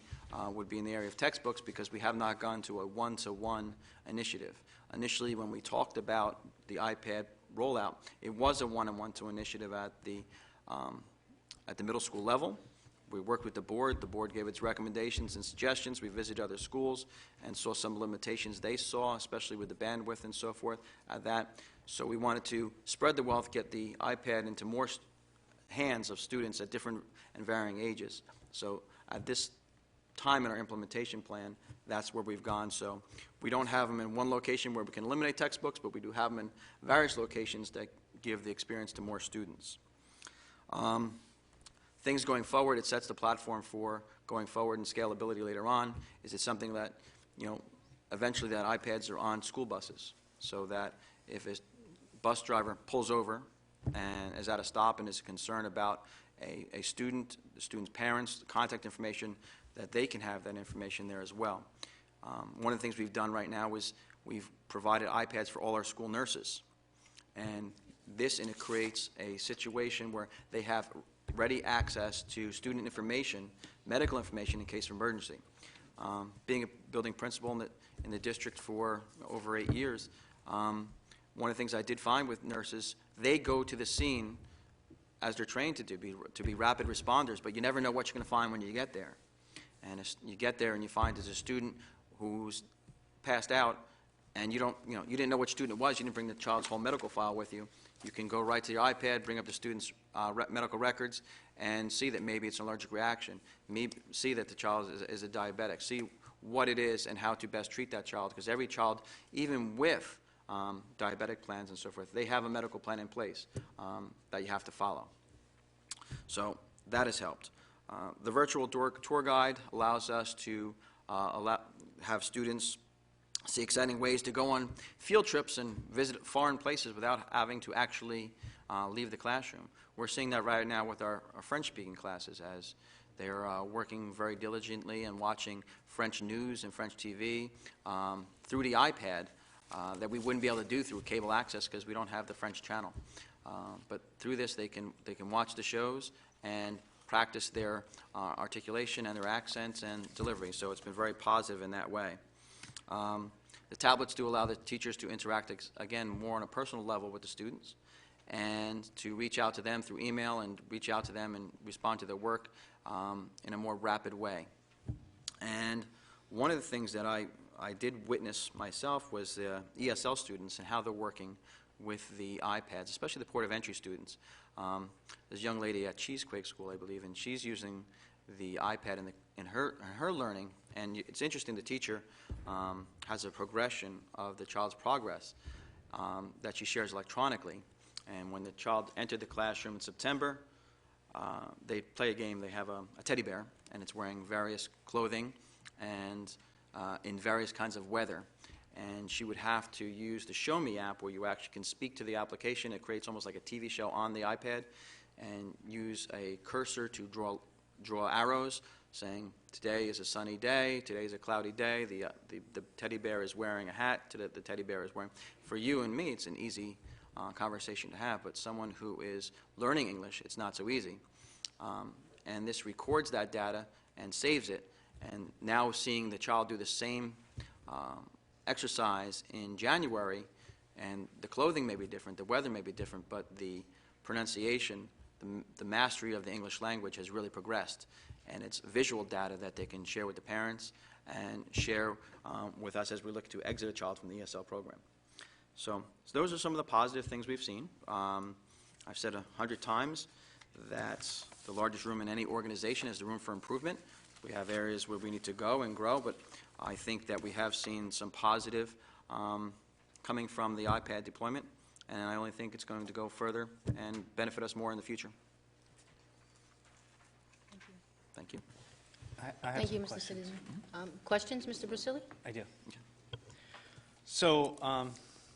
E: would be in the area of textbooks, because we have not gone to a one-to-one initiative. Initially, when we talked about the iPad rollout, it was a one-on-one-to initiative at the middle school level, We worked with the board gave its recommendations and suggestions, we visited other schools and saw some limitations they saw, especially with the bandwidth and so forth at that. So we wanted to spread the wealth, get the iPad into more hands of students at different and varying ages. So at this time in our implementation plan, that's where we've gone. So we don't have them in one location where we can eliminate textbooks, but we do have them in various locations that give the experience to more students. Things going forward, it sets the platform for going forward and scalability later on. Is it something that, eventually that iPads are on school buses, so that if a bus driver pulls over and is at a stop and is concerned about a student, the student's parents, the contact information, that they can have that information there as well. One of the things we've done right now is we've provided iPads for all our school nurses. And this creates a situation where they have ready access to student information, medical information in case of emergency. Being a building principal in the district for over 8 years, one of the things I did find with nurses, they go to the scene as they're trained to be rapid responders, but you never know what you're going to find when you get there. And you get there and you find there's a student who's passed out, and you didn't know which student it was. You didn't bring the child's whole medical file with you. You can go right to your iPad, bring up the student's medical records, and see that maybe it's an allergic reaction. See that the child is a diabetic. See what it is and how to best treat that child, because every child, even with diabetic plans and so forth, they have a medical plan in place that you have to follow. So that has helped. The virtual tour guide allows us to have students see exciting ways to go on field trips and visit foreign places without having to actually leave the classroom. We're seeing that right now with our French-speaking classes, as they're working very diligently and watching French news and French TV through the iPad that we wouldn't be able to do through cable access because we don't have the French channel. But through this, they can watch the shows and practice their articulation and their accents and delivery. So it's been very positive in that way. The tablets do allow the teachers to interact, again, more on a personal level with the students, and to reach out to them through email and reach out to them and respond to their work in a more rapid way. And one of the things that I did witness myself was the ESL students and how they're working with the iPads, especially the port of entry students. There's a young lady at Cheesequake School, I believe, and she's using the iPad in her learning. And it's interesting, the teacher has a progression of the child's progress that she shares electronically. And when the child entered the classroom in September, they play a game. They have a teddy bear, and it's wearing various clothing and in various kinds of weather. And she would have to use the Show Me app, where you actually can speak to the application. It creates almost like a TV show on the iPad, and use a cursor to draw arrows saying, today is a sunny day, today is a cloudy day, the teddy bear is wearing a hat, the teddy bear is wearing. For you and me, it's an easy conversation to have, but someone who is learning English, it's not so easy. And this records that data and saves it, and now seeing the child do the same exercise in January, and the clothing may be different, the weather may be different, but the pronunciation, the mastery of the English language has really progressed. And it's visual data that they can share with the parents and share with us as we look to exit a child from the ESL program. So those are some of the positive things we've seen. I've said 100 times that the largest room in any organization is the room for improvement. We have areas where we need to go and grow, but I think that we have seen some positive coming from the iPad deployment, and I only think it's going to go further and benefit us more in the future. Thank you.
C: I have
A: Thank you,
C: some
A: Mr.
C: questions.
A: Citizen. Questions, Mr. Brusili?
C: I do. So,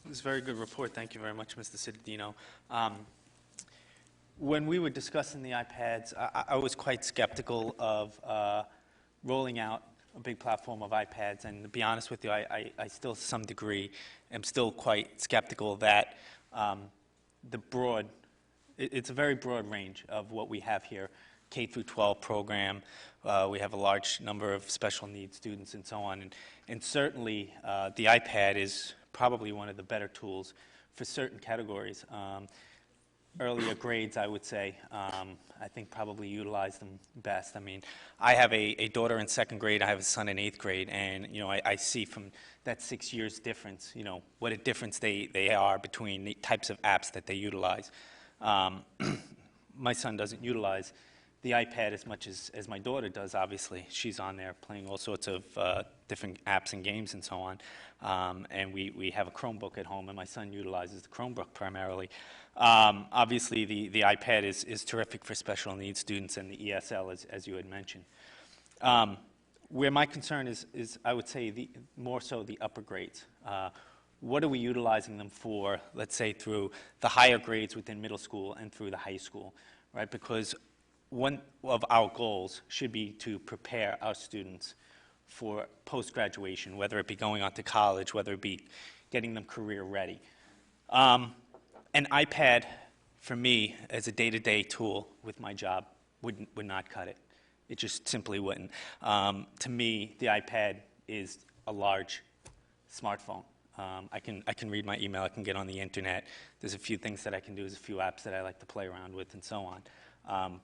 C: this is a very good report. Thank you very much, Mr. Cittadino. When we were discussing the iPads, I was quite skeptical of rolling out a big platform of iPads, and to be honest with you, I still, to some degree, am still quite skeptical that it's a very broad range of what we have here. K through 12 program, we have a large number of special needs students and so on, and certainly the iPad is probably one of the better tools for certain categories. earlier grades, I would say. I think probably utilize them best. I mean, I have a daughter in second grade, I have a son in eighth grade, and, you know, I see from that 6 years difference, you know, what a difference they are between the types of apps that they utilize. My son doesn't utilize the iPad as much as my daughter does, obviously. She's on there playing all sorts of different apps and games and so on. And we have a Chromebook at home, and my son utilizes the Chromebook primarily. Obviously, the iPad is terrific for special needs students and the ESL, as you had mentioned. Where my concern is I would say, more so the upper grades. What are we utilizing them for, let's say, through the higher grades within middle school and through the high school, right? Because one of our goals should be to prepare our students for post-graduation, whether it be going on to college, whether it be getting them career ready. An iPad, for me, as a day-to-day tool with my job, would not cut it. It just simply wouldn't. To me, the iPad is a large smartphone. I can read my email, I can get on the internet. There's a few things that I can do, there's a few apps that I like to play around with and so on.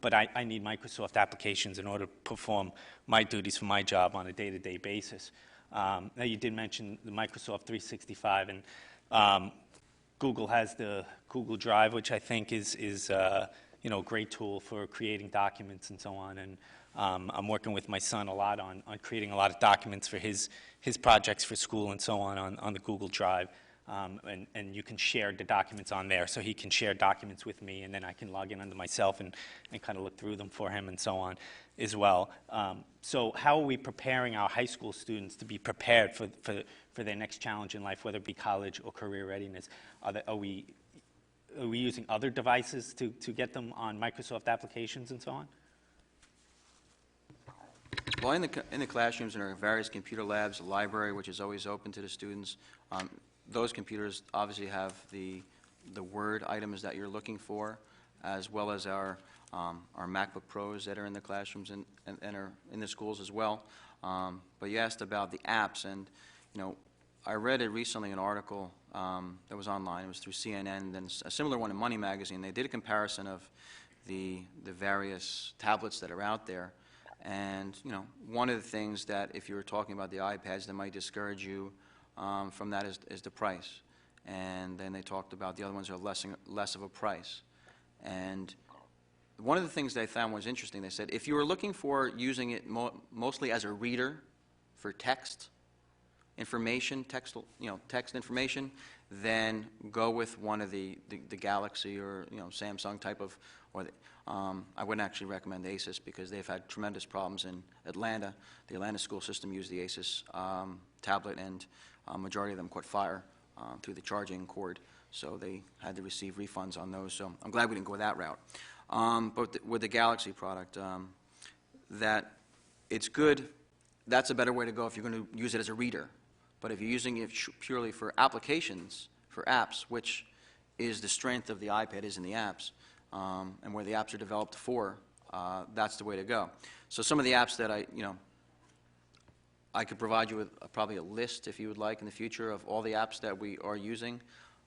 C: But I need Microsoft applications in order to perform my duties for my job on a day-to-day basis. Now, you did mention the Microsoft 365, and Google has the Google Drive, which I think is you know, a great tool for creating documents and so on. And I'm working with my son a lot on creating a lot of documents for his projects for school and so on the Google Drive. And you can share the documents on there, so he can share documents with me, and then I can log in under myself and kind of look through them for him and so on as well. So how are we preparing our high school students to be prepared for their next challenge in life, whether it be college or career readiness? Are we using other devices to get them on Microsoft applications and so on?
E: Well, in the classrooms, there are various computer labs, a library, which is always open to the students. Those computers obviously have the Word items that you're looking for, as well as our MacBook Pros that are in the classrooms and are in the schools as well. But you asked about the apps, and you know, I read it recently, an article that was online. It was through CNN, and then a similar one in Money Magazine. They did a comparison of the various tablets that are out there. And, you know, one of the things that, if you were talking about the iPads, that might discourage you from that is the price. And then they talked about the other ones are less of a price. And one of the things they found was interesting. They said, if you were looking for using it mostly as a reader for text information, text information, then go with one of the Galaxy or, you know, Samsung type of, or I wouldn't actually recommend Asus because they've had tremendous problems in Atlanta. The Atlanta school system used the Asus tablet, and majority of them caught fire through the charging cord, so they had to receive refunds on those. So I'm glad we didn't go that route. But with the Galaxy product, that it's good. That's a better way to go if you're going to use it as a reader. But if you're using it purely for applications, for apps, which is the strength of the iPad, is in the apps, and where the apps are developed for, that's the way to go. So some of the apps that I could provide you with probably a list, if you would like, in the future of all the apps that we are using.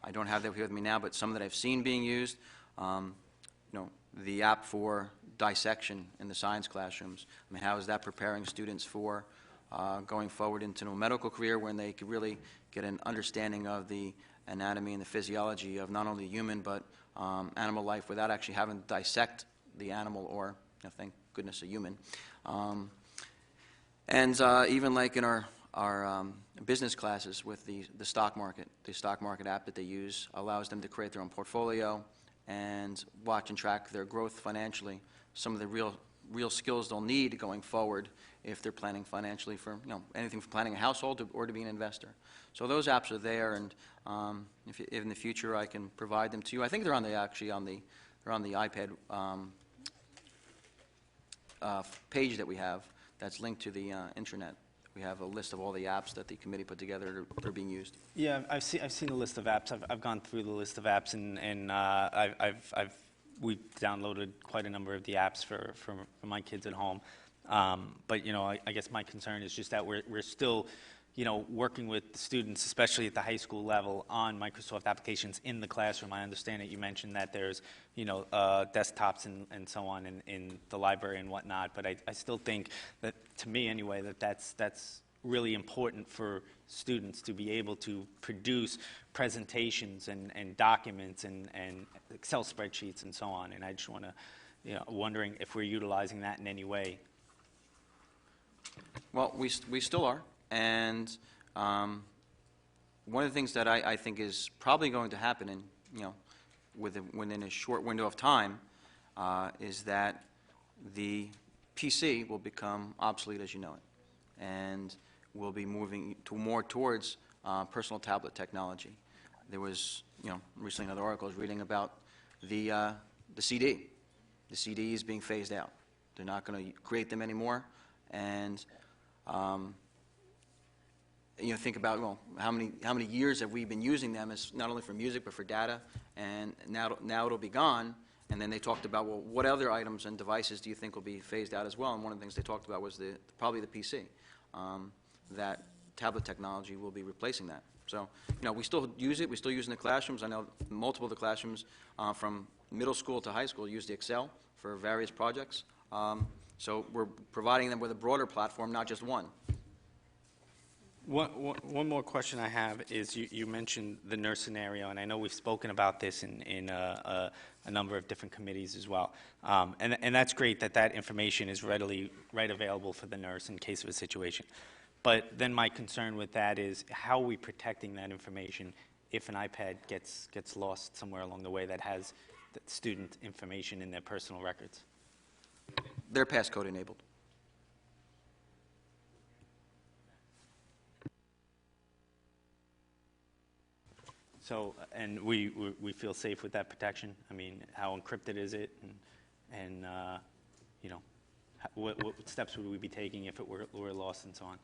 E: I don't have that here with me now, but some that I've seen being used. You know, the app for dissection in the science classrooms. I mean, how is that preparing students for going forward into a medical career when they could really get an understanding of the anatomy and the physiology of not only human but animal life without actually having to dissect the animal or, you know, thank goodness, a human. And even like in our business classes with the stock market app that they use allows them to create their own portfolio and watch and track their growth financially. Some of the real skills they'll need going forward if they're planning financially for, you know, anything from planning a household or to be an investor. So those apps are there, and if in the future I can provide them to you. I think they're on the iPad page that we have that's linked to the intranet. We have a list of all the apps that the committee put together that are being used.
C: Yeah, I've seen a list of apps. I've gone through the list of apps, and we've downloaded quite a number of the apps for my kids at home. But, you know, I guess my concern is just that we're still working with the students, especially at the high school level, on Microsoft applications in the classroom. I understand that you mentioned that there's, desktops and so on in the library and whatnot, but I still think that, to me anyway, that's really important for students to be able to produce presentations and documents and Excel spreadsheets and so on. And I just want to, wondering if we're utilizing that in any way.
E: Well, we still are, and one of the things that I think is probably going to happen in, within a short window of time, is that the PC will become obsolete as you know it, and we'll be moving more towards personal tablet technology. There was, recently another article I was reading about the CD. The CD is being phased out. They're not going to create them anymore, and think about, well, how many years have we been using them as not only for music but for data, and now it'll be gone. And then they talked about, well, what other items and devices do you think will be phased out as well? And one of the things they talked about was probably the PC. That tablet technology will be replacing that. So, we still use it. We still use it in the classrooms. I know multiple of the classrooms from middle school to high school use the Excel for various projects. So we're providing them with a broader platform, not just one.
C: One more question I have is you mentioned the nurse scenario, and I know we've spoken about this in a number of different committees as well. And that's great that information is right available for the nurse in case of a situation. But then my concern with that is, how are we protecting that information if an iPad gets lost somewhere along the way that has the student information in their personal records?
E: They're passcode enabled.
C: So, and we feel safe with that protection? I mean, how encrypted is it? And what steps would we be taking if it were lost and so on?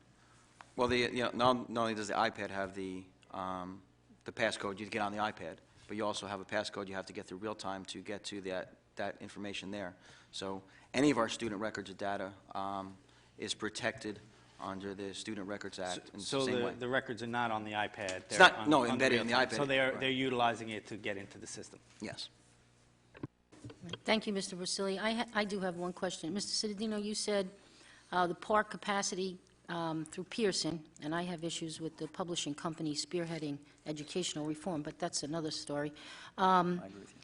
E: Well, not only does the iPad have the passcode you get on the iPad, but you also have a passcode you have to get through real time to get to that information there. So any of our student records data is protected under the Student Records Act in the same way.
C: The records are not on the iPad?
E: It's not, no, embedded in the iPad.
C: So they're utilizing it to get into the system?
E: Yes.
A: Thank you, Mr. Brusili. I do have one question. Mr. Cittadino, you said the park capacity through Pearson, and I have issues with the publishing company spearheading educational reform, but that's another story.
E: I agree with you.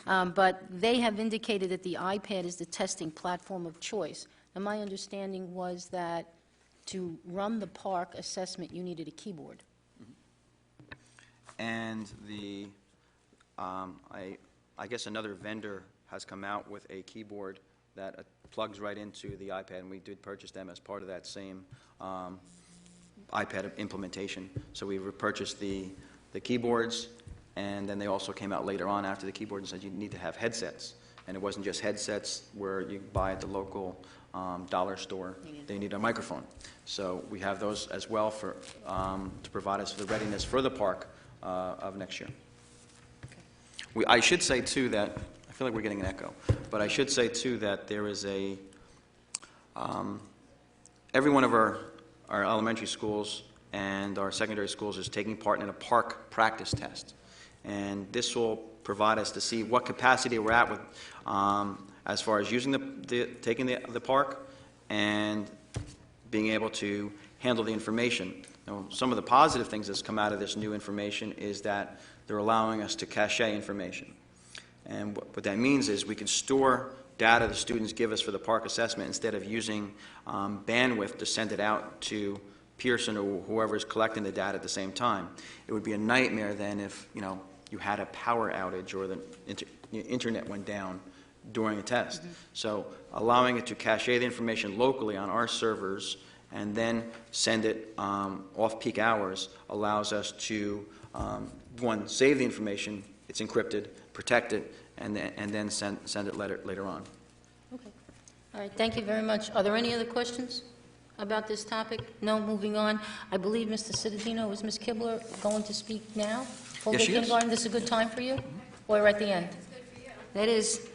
A: But they have indicated that the iPad is the testing platform of choice. And my understanding was that to run the park assessment, you needed a keyboard.
E: And I guess another vendor has come out with a keyboard that plugs right into the iPad, and we did purchase them as part of that same iPad implementation. So we purchased the keyboards, and then they also came out later on after the keyboard and said you need to have headsets. And it wasn't just headsets where you buy at the local dollar store. They need a microphone. So we have those as well to provide us with the readiness for the park of next year. I should say, too, that I feel like we're getting an echo, but I should say, too, that there is every one of our elementary schools and our secondary schools is taking part in a park practice test. And this will provide us to see what capacity we're at with, as far as using taking the park and being able to handle the information. Now, some of the positive things that's come out of this new information is that they're allowing us to cache information. And what that means is we can store data the students give us for the park assessment instead of using bandwidth to send it out to Pearson or whoever is collecting the data at the same time. It would be a nightmare then if you had a power outage or the internet went down during a test. So allowing it to cache the information locally on our servers and then send it off-peak hours allows us to, one, save the information, it's encrypted, protect it, and then send it later on.
A: Okay. All right, thank you very much. Are there any other questions about this topic? No, moving on. I believe Mr. Cittadino, is Ms. Kibler going to speak now? Full
E: Yes,
A: day
E: she is.
A: kindergarten, this is a good time for you? Or we're at the end? It's good for you. It is.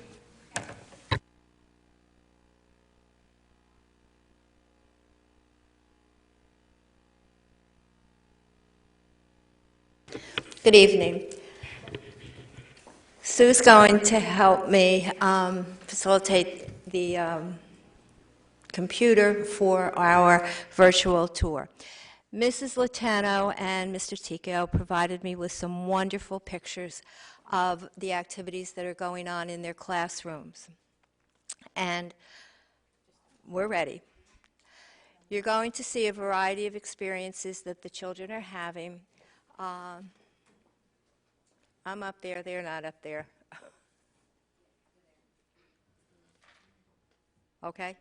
J: Good evening. Sue's going to help me facilitate the computer for our virtual tour. Mrs. Latano and Mr. Tico provided me with some wonderful pictures of the activities that are going on in their classrooms. And we're ready. You're going to see a variety of experiences that the children are having. I'm up there, they're not up there. Okay?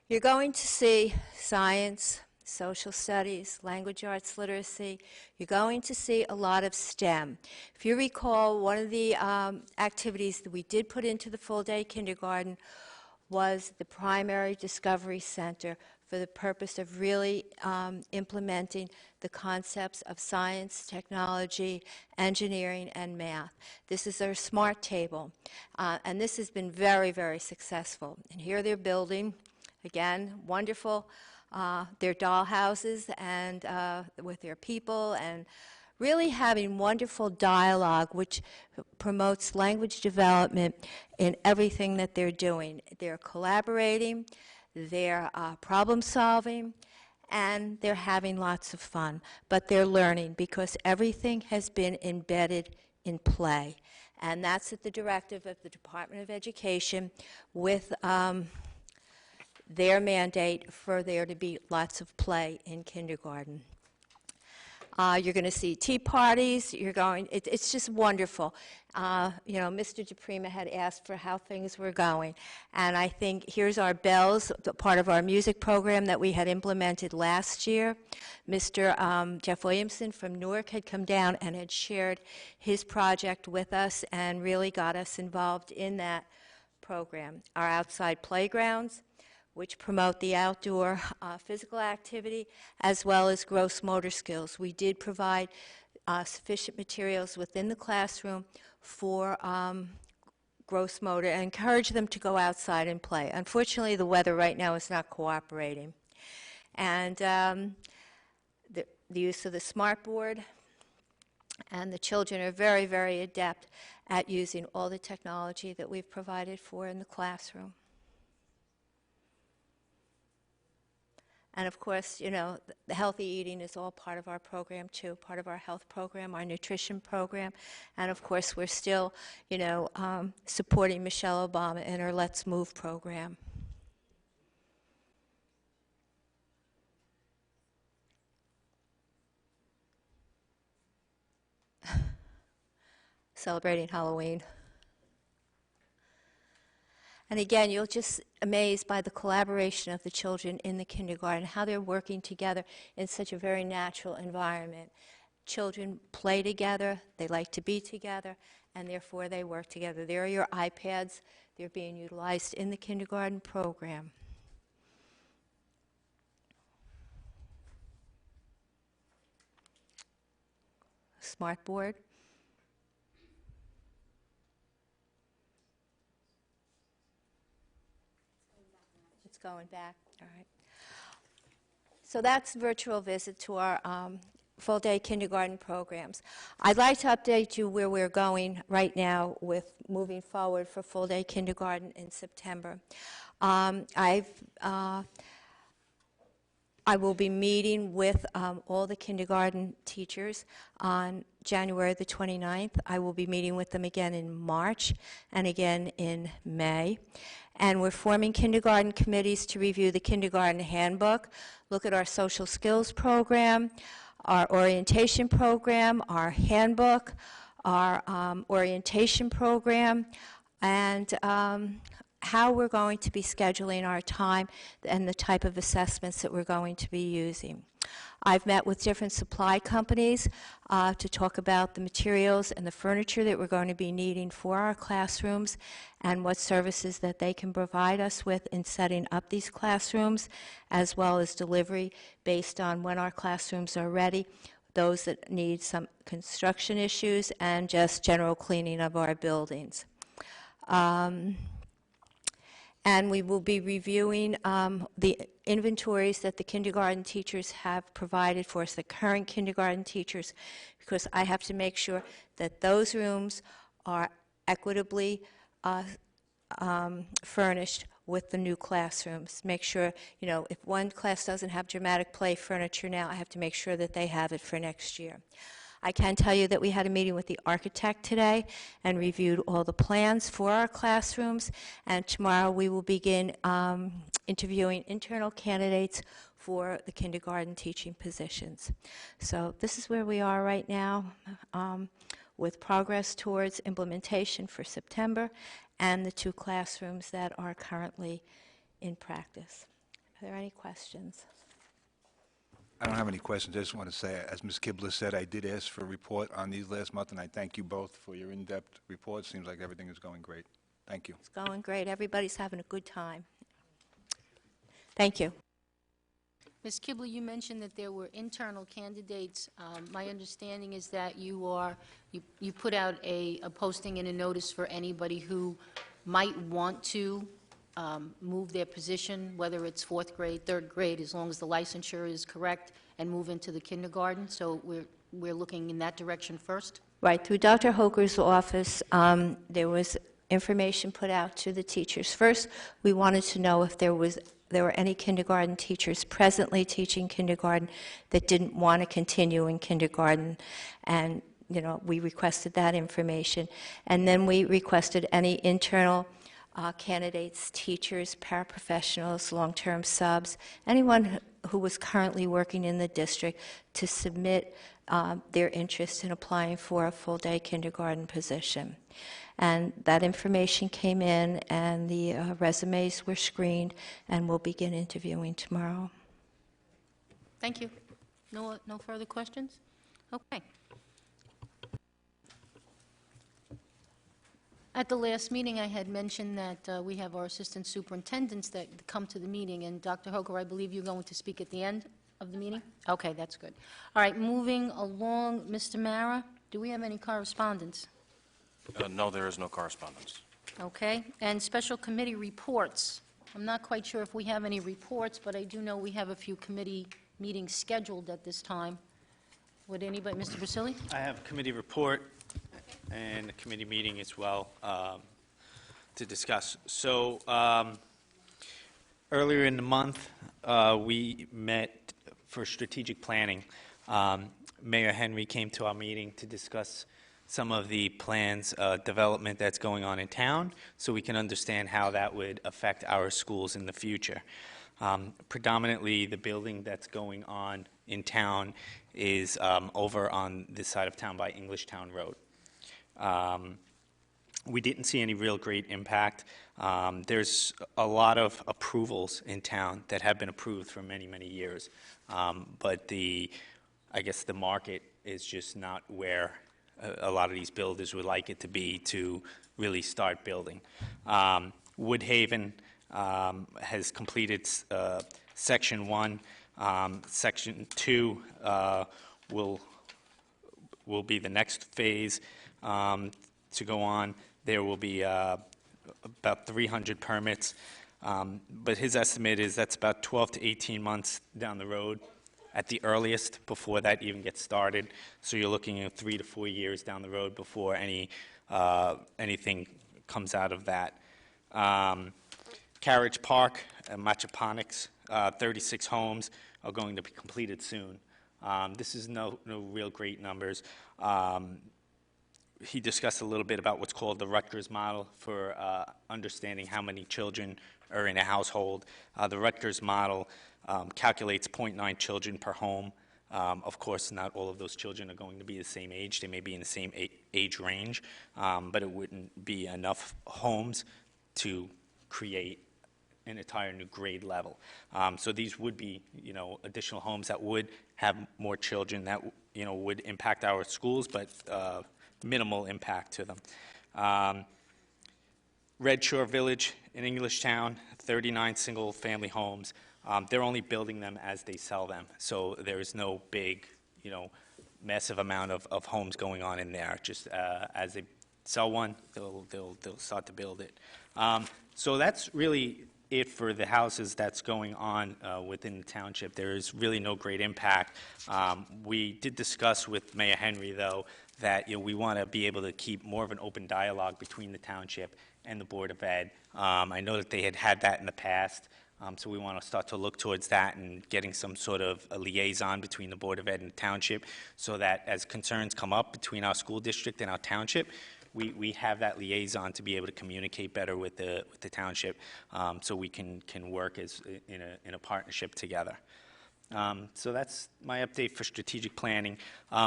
J: You're going to see science, social studies, language arts literacy. You're going to see a lot of STEM. If you recall, one of the activities that we did put into the full-day kindergarten was the Primary Discovery Center for the purpose of really implementing the concepts of science, technology, engineering, and math. This is our SMART table, and this has been very, very successful. And here they're building, again, wonderful, their doll houses and with their people, and really having wonderful dialogue which promotes language development in everything that they're doing. They're collaborating, they're problem solving, and they're having lots of fun. But they're learning because everything has been embedded in play. And that's at the directive of the Department of Education with their mandate for there to be lots of play in kindergarten. You're going to see tea parties. It's just wonderful. Mr. DePrima had asked for how things were going. And I think here's our bells, part of our music program that we had implemented last year. Mr. Jeff Williamson from Newark had come down and had shared his project with us and really got us involved in that program. Our outside playgrounds, which promote the outdoor physical activity as well as gross motor skills. We did provide sufficient materials within the classroom for gross motor and encourage them to go outside and play. Unfortunately, the weather right now is not cooperating. And the use of the smart board, and the children are very, very adept at using all the technology that we've provided for in the classroom. And of course, the healthy eating is all part of our program too, part of our health program, our nutrition program. And of course, we're still, supporting Michelle Obama in her Let's Move program. Celebrating Halloween. And again, you'll just amazed by the collaboration of the children in the kindergarten, how they're working together in such a very natural environment. Children play together, they like to be together, and therefore they work together. There are your iPads. They're being utilized in the kindergarten program. Smart board. Going back, all right. So that's virtual visit to our full-day kindergarten programs. I'd like to update you where we're going right now with moving forward for full-day kindergarten in September. I will be meeting with all the kindergarten teachers on January the 29th. I will be meeting with them again in March and again in May. And we're forming kindergarten committees to review the kindergarten handbook, look at our social skills program, our orientation program, our handbook, our orientation program, and how we're going to be scheduling our time and the type of assessments that we're going to be using. I've met with different supply companies to talk about the materials and the furniture that we're going to be needing for our classrooms and what services that they can provide us with in setting up these classrooms, as well as delivery based on when our classrooms are ready, those that need some construction issues, and just general cleaning of our buildings. And we will be reviewing the inventories that the kindergarten teachers have provided for us, the current kindergarten teachers, because I have to make sure that those rooms are equitably furnished with the new classrooms. Make sure, if one class doesn't have dramatic play furniture now, I have to make sure that they have it for next year. I can tell you that we had a meeting with the architect today and reviewed all the plans for our classrooms, and tomorrow we will begin interviewing internal candidates for the kindergarten teaching positions. So this is where we are right now, with progress towards implementation for September and the 2 classrooms that are currently in practice. Are there any questions?
K: I don't have any questions. I just want to say, as Ms. Kibler said, I did ask for a report on these last month, and I thank you both for your in-depth report. Seems like everything is going great. Thank you.
J: It's going great. Everybody's having a good time. Thank you.
A: Ms. Kibler, you mentioned that there were internal candidates. My understanding is that you put out a posting and a notice for anybody who might want to move their position, whether it's 4th grade, 3rd grade, as long as the licensure is correct, and move into the kindergarten. So we're looking in that direction first?
J: Right. Through Dr. Hoker's office, there was information put out to the teachers. First, we wanted to know if there were any kindergarten teachers presently teaching kindergarten that didn't want to continue in kindergarten, and we requested that information. And then we requested any internal candidates, teachers, paraprofessionals, long-term subs, anyone who was currently working in the district to submit their interest in applying for a full-day kindergarten position. And that information came in, and the resumes were screened, and we'll begin interviewing tomorrow.
A: Thank you. No further questions? Okay. At the last meeting, I had mentioned that we have our assistant superintendents that come to the meeting, and Dr. Hoker, I believe you're going to speak at the end of the meeting? Okay, that's good. All right, moving along, Mr. Mara, do we have any correspondence?
B: No, there is no correspondence.
A: Okay, and special committee reports. I'm not quite sure if we have any reports, but I do know we have a few committee meetings scheduled at this time. Would anybody, Mr. Basili?
C: I have a committee report and a committee meeting as well to discuss. So earlier in the month, we met for strategic planning. Mayor Henry came to our meeting to discuss some of the plans, development that's going on in town, so we can understand how that would affect our schools in the future. Predominantly, the building that's going on in town is over on this side of town by Englishtown Road. We didn't see any real great impact. There's a lot of approvals in town that have been approved for many, many years, but I guess the market is just not where a lot of these builders would like it to be to really start building. Woodhaven has completed Section 1. Section 2 will be the next phase to go on. There will be about 300 permits, but his estimate is that's about 12 to 18 months down the road at the earliest before that even gets started. So you're looking at 3 to 4 years down the road before anything comes out of that. Carriage Park, Machaponics, 36 homes are going to be completed soon. This is no real great numbers. He discussed a little bit about what's called the Rutgers model for understanding how many children are in a household. The Rutgers model calculates 0.9 children per home. Of course, not all of those children are going to be the same age. They may be in the same age range, but it wouldn't be enough homes to create an entire new grade level. So these would be, additional homes that would have more children that, would impact our schools, but minimal impact to them. Red Shore Village in Englishtown, 39 single-family homes. They're only building them as they sell them, so there is no big, massive amount of homes going on in there. Just as they sell one, they'll start to build it. So that's really it for the houses that's going on within the township. There is really no great impact. We did discuss with Mayor Henry, though, that we want to be able to keep more of an open dialogue between the township and the Board of Ed. I know that they had that in the past, so we want to start to look towards that and getting some sort of a liaison between the Board of Ed and the township, so that as concerns come up between our school district and our township, we have that liaison to be able to communicate better with the township, so we can work as in a partnership together. So that's my update for strategic planning.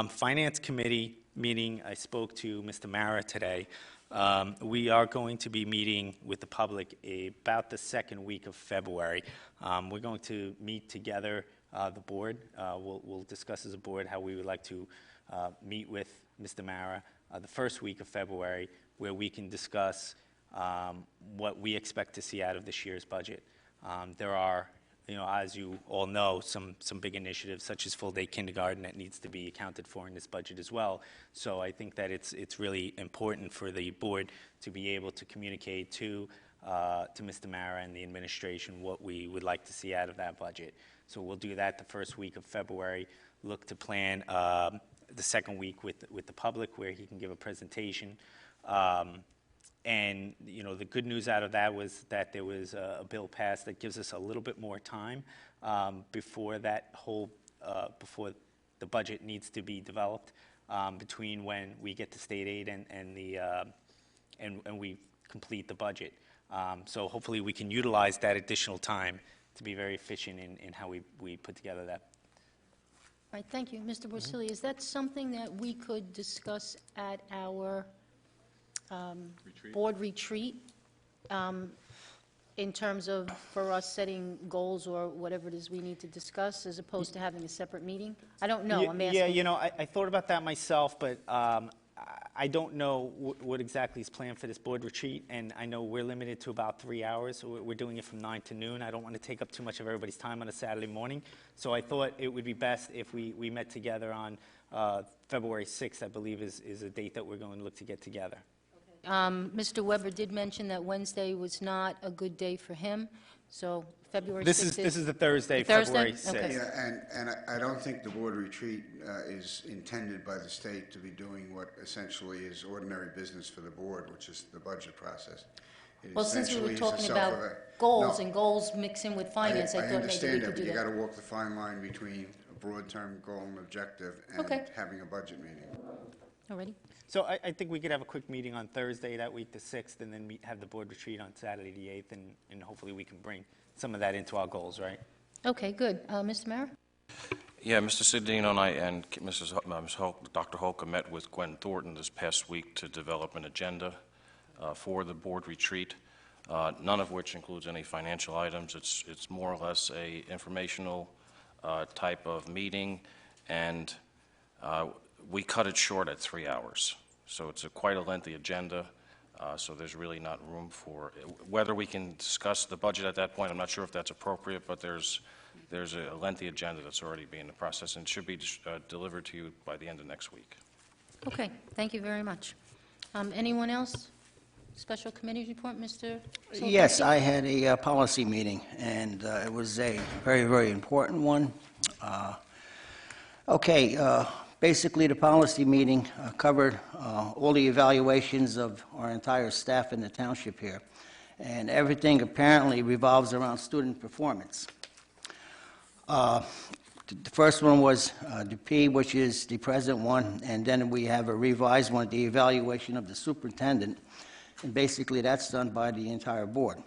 C: Finance Committee meeting, I spoke to Mr. Mara today. We are going to be meeting with the public about the second week of February. We're going to meet together, the board. We'll discuss as a board how we would like to meet with Mr. Mara the first week of February, where we can discuss what we expect to see out of this year's budget. There are, as you all know, some big initiatives such as full-day kindergarten that needs to be accounted for in this budget as well. So I think that it's really important for the board to be able to communicate to Mr. Mara and the administration what we would like to see out of that budget. So we'll do that the first week of February. Look to plan the second week with the public, where he can give a presentation. And, the good news out of that was that there was a bill passed that gives us a little bit more time before before the budget needs to be developed, between when we get to state aid and we complete the budget. So hopefully we can utilize that additional time to be very efficient in how we put together that.
A: All right, thank you. Mr. Borsili, is that something that we could discuss at our board retreat, in terms of, for us setting goals or whatever it is we need to discuss, as opposed to having a separate meeting? I don't know, I'm asking.
C: Yeah, I thought about that myself, but I don't know what exactly is planned for this board retreat, and I know we're limited to about 3 hours, so we're doing it from 9 to noon. I don't want to take up too much of everybody's time on a Saturday morning, so I thought it would be best if we met together on February 6th, I believe is a date that we're going to look to get together.
A: Mr. Weber did mention that Wednesday was not a good day for him, so February 6th
C: This is the Thursday,
A: Thursday?
C: February 6th.
A: Okay.
L: Yeah, and I don't think the board retreat is intended by the state to be doing what essentially is ordinary business for the board, which is the budget process. It
A: Well, since we were
L: essentially is a
A: talking about
L: self-evaluation.
A: goals,
L: No.
A: and goals mix in with finance, I thought maybe we
L: understand that,
A: could
L: but
A: do
L: you got
A: that.
L: to walk the fine line between a broad-term goal and objective and
A: Okay.
L: having a budget meeting.
A: Alrighty.
C: So I think we could have a quick meeting on Thursday that week, the 6th, and then have the board retreat on Saturday, the 8th, and hopefully we can bring some of that into our goals, right?
A: Okay, good. Mr. Mara?
B: Yeah, Mr. Cedeno and I and Dr. Holcomb met with Gwen Thornton this past week to develop an agenda for the board retreat, none of which includes any financial items. It's more or less a informational type of meeting, and we cut it short at 3 hours. So it's quite a lengthy agenda, so there's really not room for, whether we can discuss the budget at that point, I'm not sure if that's appropriate, but there's a lengthy agenda that's already being in the process and should be delivered to you by the end of next week.
A: Okay, thank you very much. Anyone else? Special committee report, Mr. Soltysky?
M: Yes, I had a policy meeting, and it was a very, very important one. Basically, the policy meeting covered all the evaluations of our entire staff in the township here, and everything apparently revolves around student performance. The first one was the P, which is the present one, and then we have a revised one, the evaluation of the superintendent, and basically that's done by the entire board.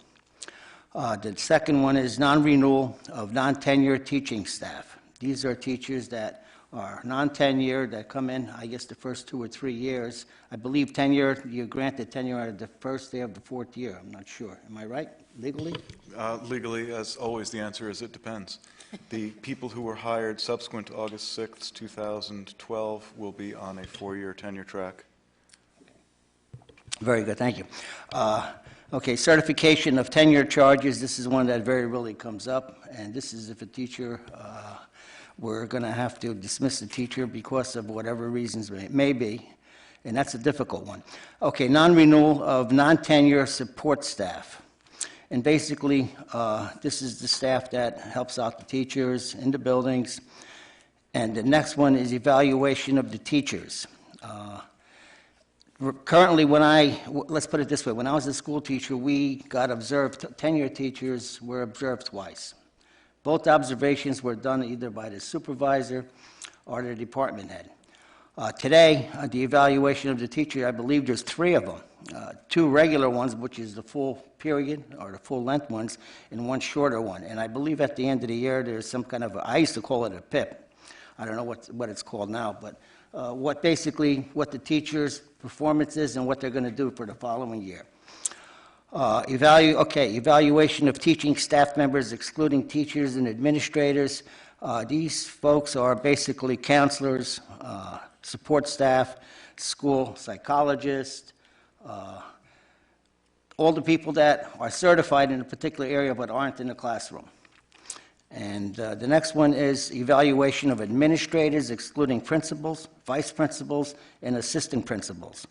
M: The second one is non-renewal of non-tenured teaching staff. These are teachers that are non-tenured that come in, I guess, the first 2 or 3 years. I believe tenure, you're granted tenure out of the first day of the 4th year. I'm not sure. Am I right, legally?
N: Legally, as always, the answer is it depends. The people who were hired subsequent to August 6th, 2012 will be on a 4-year tenure track.
M: Very good, thank you. Certification of tenure charges. This is one that very rarely comes up, and this is if a teacher, we're going to have to dismiss the teacher because of whatever reasons it may be, and that's a difficult one. Okay, non-renewal of non-tenure support staff. And basically, this is the staff that helps out the teachers in the buildings. And the next one is evaluation of the teachers. Currently, let's put it this way, when I was a school teacher, we got observed, tenure teachers were observed twice. Both observations were done either by the supervisor or the department head. Today, the evaluation of the teacher, I believe there's 3 of them. 2 regular ones, which is the full period, or the full length ones, and 1 shorter one. And I believe at the end of the year, there's some kind of, I used to call it a PIP. I don't know what it's called now, but what the teacher's performance is and what they're going to do for the following year. Evaluation of teaching staff members, excluding teachers and administrators. These folks are basically counselors, support staff, school psychologists, all the people that are certified in a particular area but aren't in the classroom. And the next one is evaluation of administrators, excluding principals, vice principals, and assistant principals.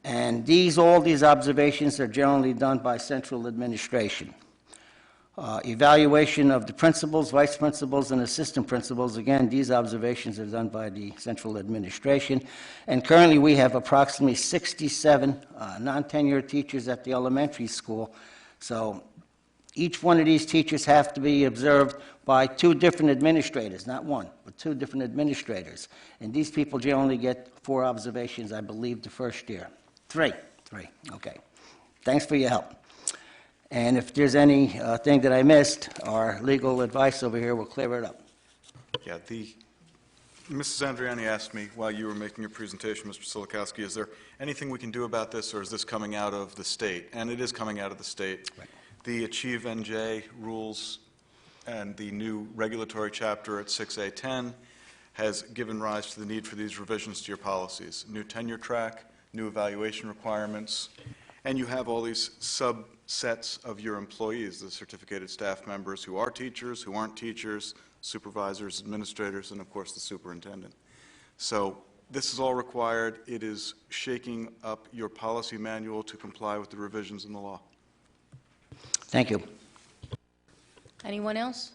M: And all these observations are generally done by central administration. Evaluation of the principals, vice principals, and assistant principals, again, these observations are done by the central administration. And currently we have approximately 67 non-tenured teachers at the elementary school. So each one of these teachers have to be observed by 2 different administrators, not 1, but 2 different administrators. And these people generally get 4 observations, I believe, the first year. 3, okay. Thanks for your help. And if there's anything that I missed, our legal advice over here will clear it up.
N: Yeah, Mrs. Andriani asked me while you were making your presentation, Mr. Silikowski, is there anything we can do about this, or is this coming out of the state? And it is coming out of the state.
M: Right.
N: The Achieve NJ rules and the new regulatory chapter at 6A10 has given rise to the need for these revisions to your policies. New tenure track, new evaluation requirements, and you have all these subsets of your employees, the certificated staff members who are teachers, who aren't teachers, supervisors, administrators, and of course the superintendent. So this is all required. It is shaking up your policy manual to comply with the revisions in the law.
M: Thank you.
A: Anyone else?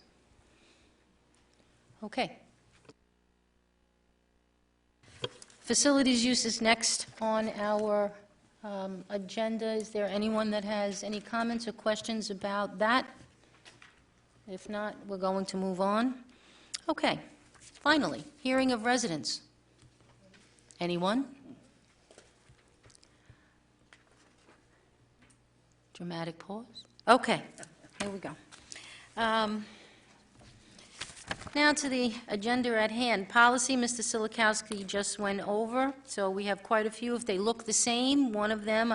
A: Okay. Facilities use is next on our agenda. Is there anyone that has any comments or questions about that? If not, we're going to move on. Okay. Finally, hearing of residents. Anyone? Dramatic pause. Okay, here we go. Now to the agenda at hand. Policy, Mr. Silikowski just went over, so we have quite a few. If they look the same, one of them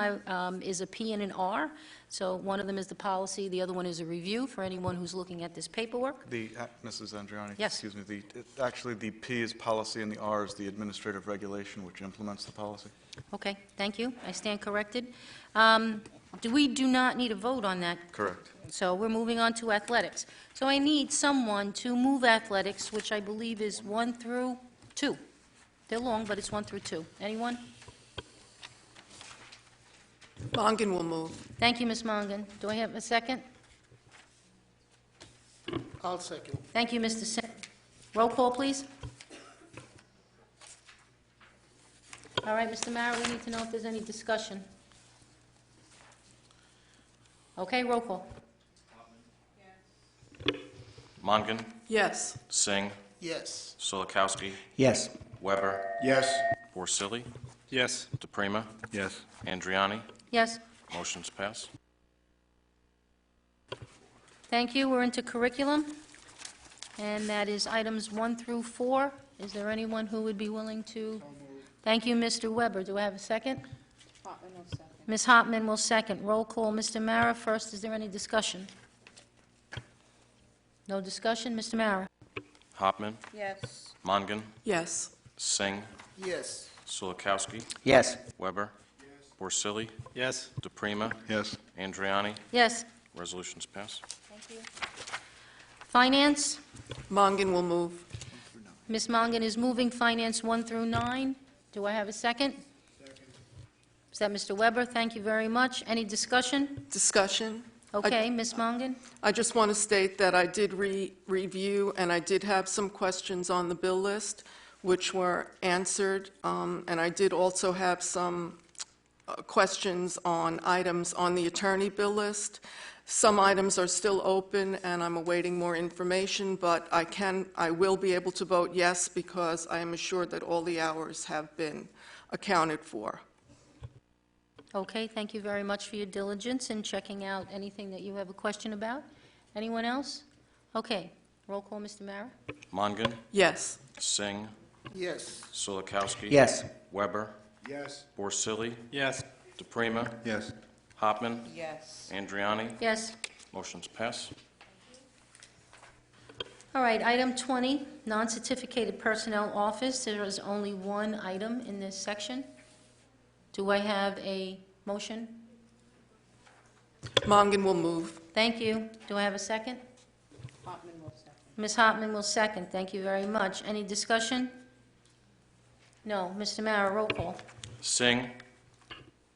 A: is a P and an R. So one of them is the policy, the other one is a review for anyone who's looking at this paperwork.
N: Mrs. Andriani,
A: Yes.
N: excuse me, actually the P is policy and the R is the administrative regulation which implements the policy.
A: Okay, thank you. I stand corrected. We do not need a vote on that.
N: Correct.
A: So we're moving on to athletics. So I need someone to move athletics, which I believe is 1 through 2. They're long, but it's 1 through 2. Anyone?
D: Mongan will move.
A: Thank you, Ms. Mongan. Do I have a second?
O: I'll second.
A: Thank you, Mr. Sin. Roll call, please. All right, Mr. Mara, we need to know if there's any discussion. Okay, roll call.
B: Mongan,
D: Yes.
B: Singh,
O: Yes.
B: Silikowski,
M: Yes.
B: Weber,
L: Yes.
B: Porcelli,
G: Yes.
B: DePrima,
K: Yes.
B: Andriani.
A: Yes.
B: Motion's passed.
A: Thank you. We're into curriculum, and that is items 1 through 4. Is there anyone who would be willing to? Thank you, Mr. Weber. Do I have a second? Ms. Hopman will second. Roll call, Mr. Mara first. Is there any discussion? No discussion? Mr. Mara?
B: Hopman,
H: Yes.
B: Mongan,
D: Yes.
B: Singh,
O: Yes.
B: Silikowski,
M: Yes.
B: Weber, Porcelli,
G: Yes.
B: DePrima,
K: Yes.
B: Andriani.
A: Yes.
B: Resolution's passed.
A: Thank you. Finance?
D: Mongan will move.
A: Ms. Mongan is moving Finance 1 through 9. Do I have a second? Is that Mr. Weber? Thank you very much. Any discussion?
D: Discussion.
A: Okay, Ms. Mongan?
D: I just want to state that I did review, and I did have some questions on the bill list, which were answered, and I did also have some questions on items on the attorney bill list. Some items are still open, and I'm awaiting more information, but I will be able to vote yes because I am assured that all the hours have been accounted for.
A: Okay, thank you very much for your diligence in checking out anything that you have a question about. Anyone else? Okay, roll call, Mr. Mara.
B: Mongan,
D: Yes.
B: Singh,
O: Yes.
B: Solikowski.
M: Yes.
B: Weber,
O: Yes.
B: Borsili,
C: Yes.
B: DePrima,
K: Yes.
B: Hopman,
H: Yes.
B: Andriani.
A: Yes.
B: Motion's pass.
A: All right, item 20, non-certificated personnel office. There is only one item in this section. Do I have a motion?
D: Mongan will move.
A: Thank you. Do I have a second?
H: Hartman will second.
A: Ms. Hartman will second. Thank you very much. Any discussion? No. Mr. Mara, roll call.
B: Singh.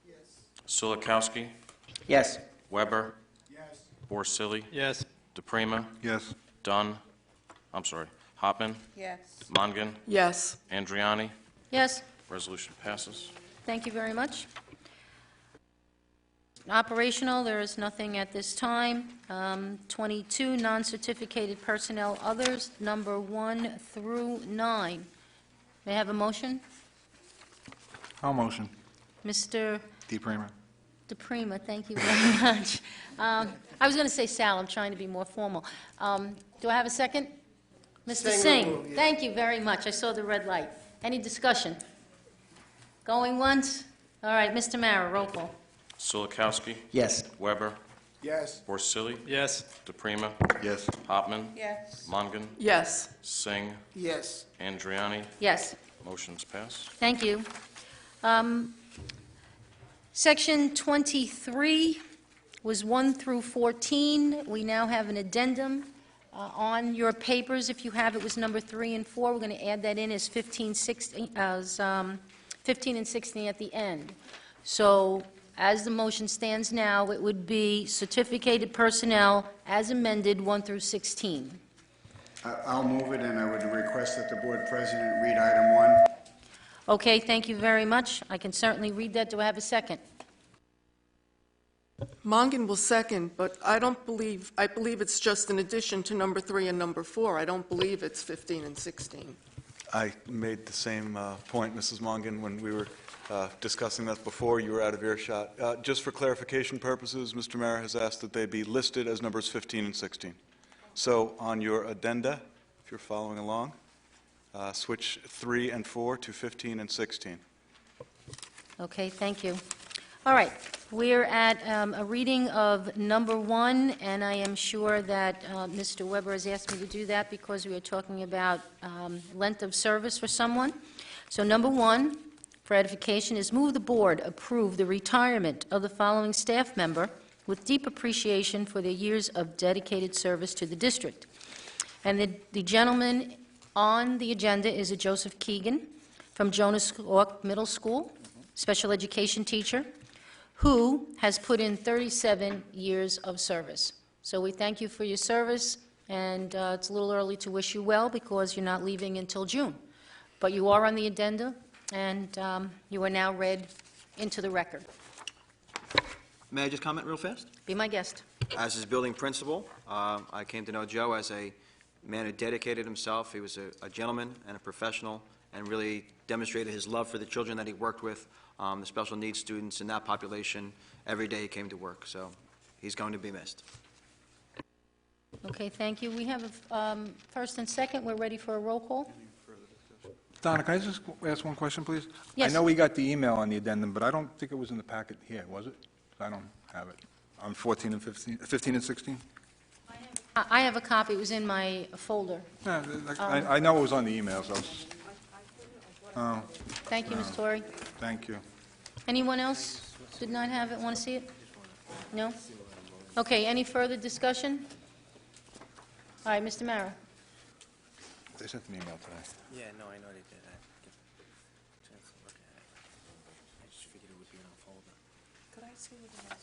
B: Yes. Solikowski.
M: Yes.
B: Weber. Yes. Borsili.
C: Yes.
B: DePrima.
K: Yes.
B: Dunn. I'm sorry. Hopman.
H: Yes.
B: Mongan.
D: Yes.
B: Andriani.
A: Yes.
B: Resolution passes.
A: Thank you very much. Operational, there is nothing at this time. 22, non-certificated personnel others, number 1 through 9. May I have a motion?
K: I'll motion.
B: DePrima.
A: Mr. DePrima, thank you very much. I was going to say Sal, I'm trying to be more formal. Do I have a second? Mr. Singh, thank you very much. I saw the red light. Any discussion? Going once? All right, Mr. Mara, roll call.
B: Solikowski.
M: Yes.
B: Weber.
O: Yes.
B: Borsili.
C: Yes.
B: DePrima.
K: Yes.
B: Hopman.
H: Yes.
B: Mongan.
D: Yes.
B: Singh.
O: Yes.
B: Andriani.
A: Yes.
B: Motion's pass.
A: Thank you. Section 23 was 1 through 14. We now have an addendum on your papers. If you have, it was number 3 and 4. We're going to add that in as 15, 16, as 15 and 16 at the end. So as the motion stands now, it would be certificated personnel as amended 1 through 16.
L: I'll move it, and I would request that the board president read item 1.
A: Okay, thank you very much. I can certainly read that. Do I have a second?
D: Mongan will second, but I believe it's just an addition to number 3 and number 4. I don't believe it's 15 and 16.
N: I made the same point, Mrs. Mongan, when we were discussing that before. You were out of earshot. Just for clarification purposes, Mr. Mara has asked that they be listed as numbers 15 and 16. So on your addenda, if you're following along, switch 3 and 4 to 15 and 16.
A: Okay, thank you. All right, we're at a reading of number 1, and I am sure that Mr. Weber has asked me to do that because we are talking about length of service for someone. So number 1, for edification, is move the board approve the retirement of the following staff member with deep appreciation for their years of dedicated service to the district. And the gentleman on the agenda is a Joseph Keegan from Jonas Salk Middle School, special education teacher, who has put in 37 years of service. So we thank you for your service, and it's a little early to wish you well because you're not leaving until June. But you are on the addenda, and you are now read into the record.
E: May I just comment real fast?
A: Be my guest.
E: As his building principal, I came to know Joe as a man who dedicated himself. He was a gentleman and a professional and really demonstrated his love for the children that he worked with, the special needs students in that population. Every day he came to work, so he's going to be missed.
A: Okay, thank you. We have a first and second. We're ready for a roll call.
K: Donna, can I just ask one question, please?
A: Yes.
K: I know we got the email on the addendum, but I don't think it was in the packet here, was it? I don't have it. On 14 and 15 and 16?
A: I have a copy. It was in my folder.
K: Yeah, I know it was on the email, so. Oh,
A: Thank you, Ms. Torrey.
K: thank you.
A: Anyone else did not have it, want to see it? No? Okay, any further discussion? All right, Mr. Mara.
K: They sent an email today.
E: Yeah, no, I know they did. I didn't get a chance to look at it. I just figured it would be in our folder.
H: Could I see what it was?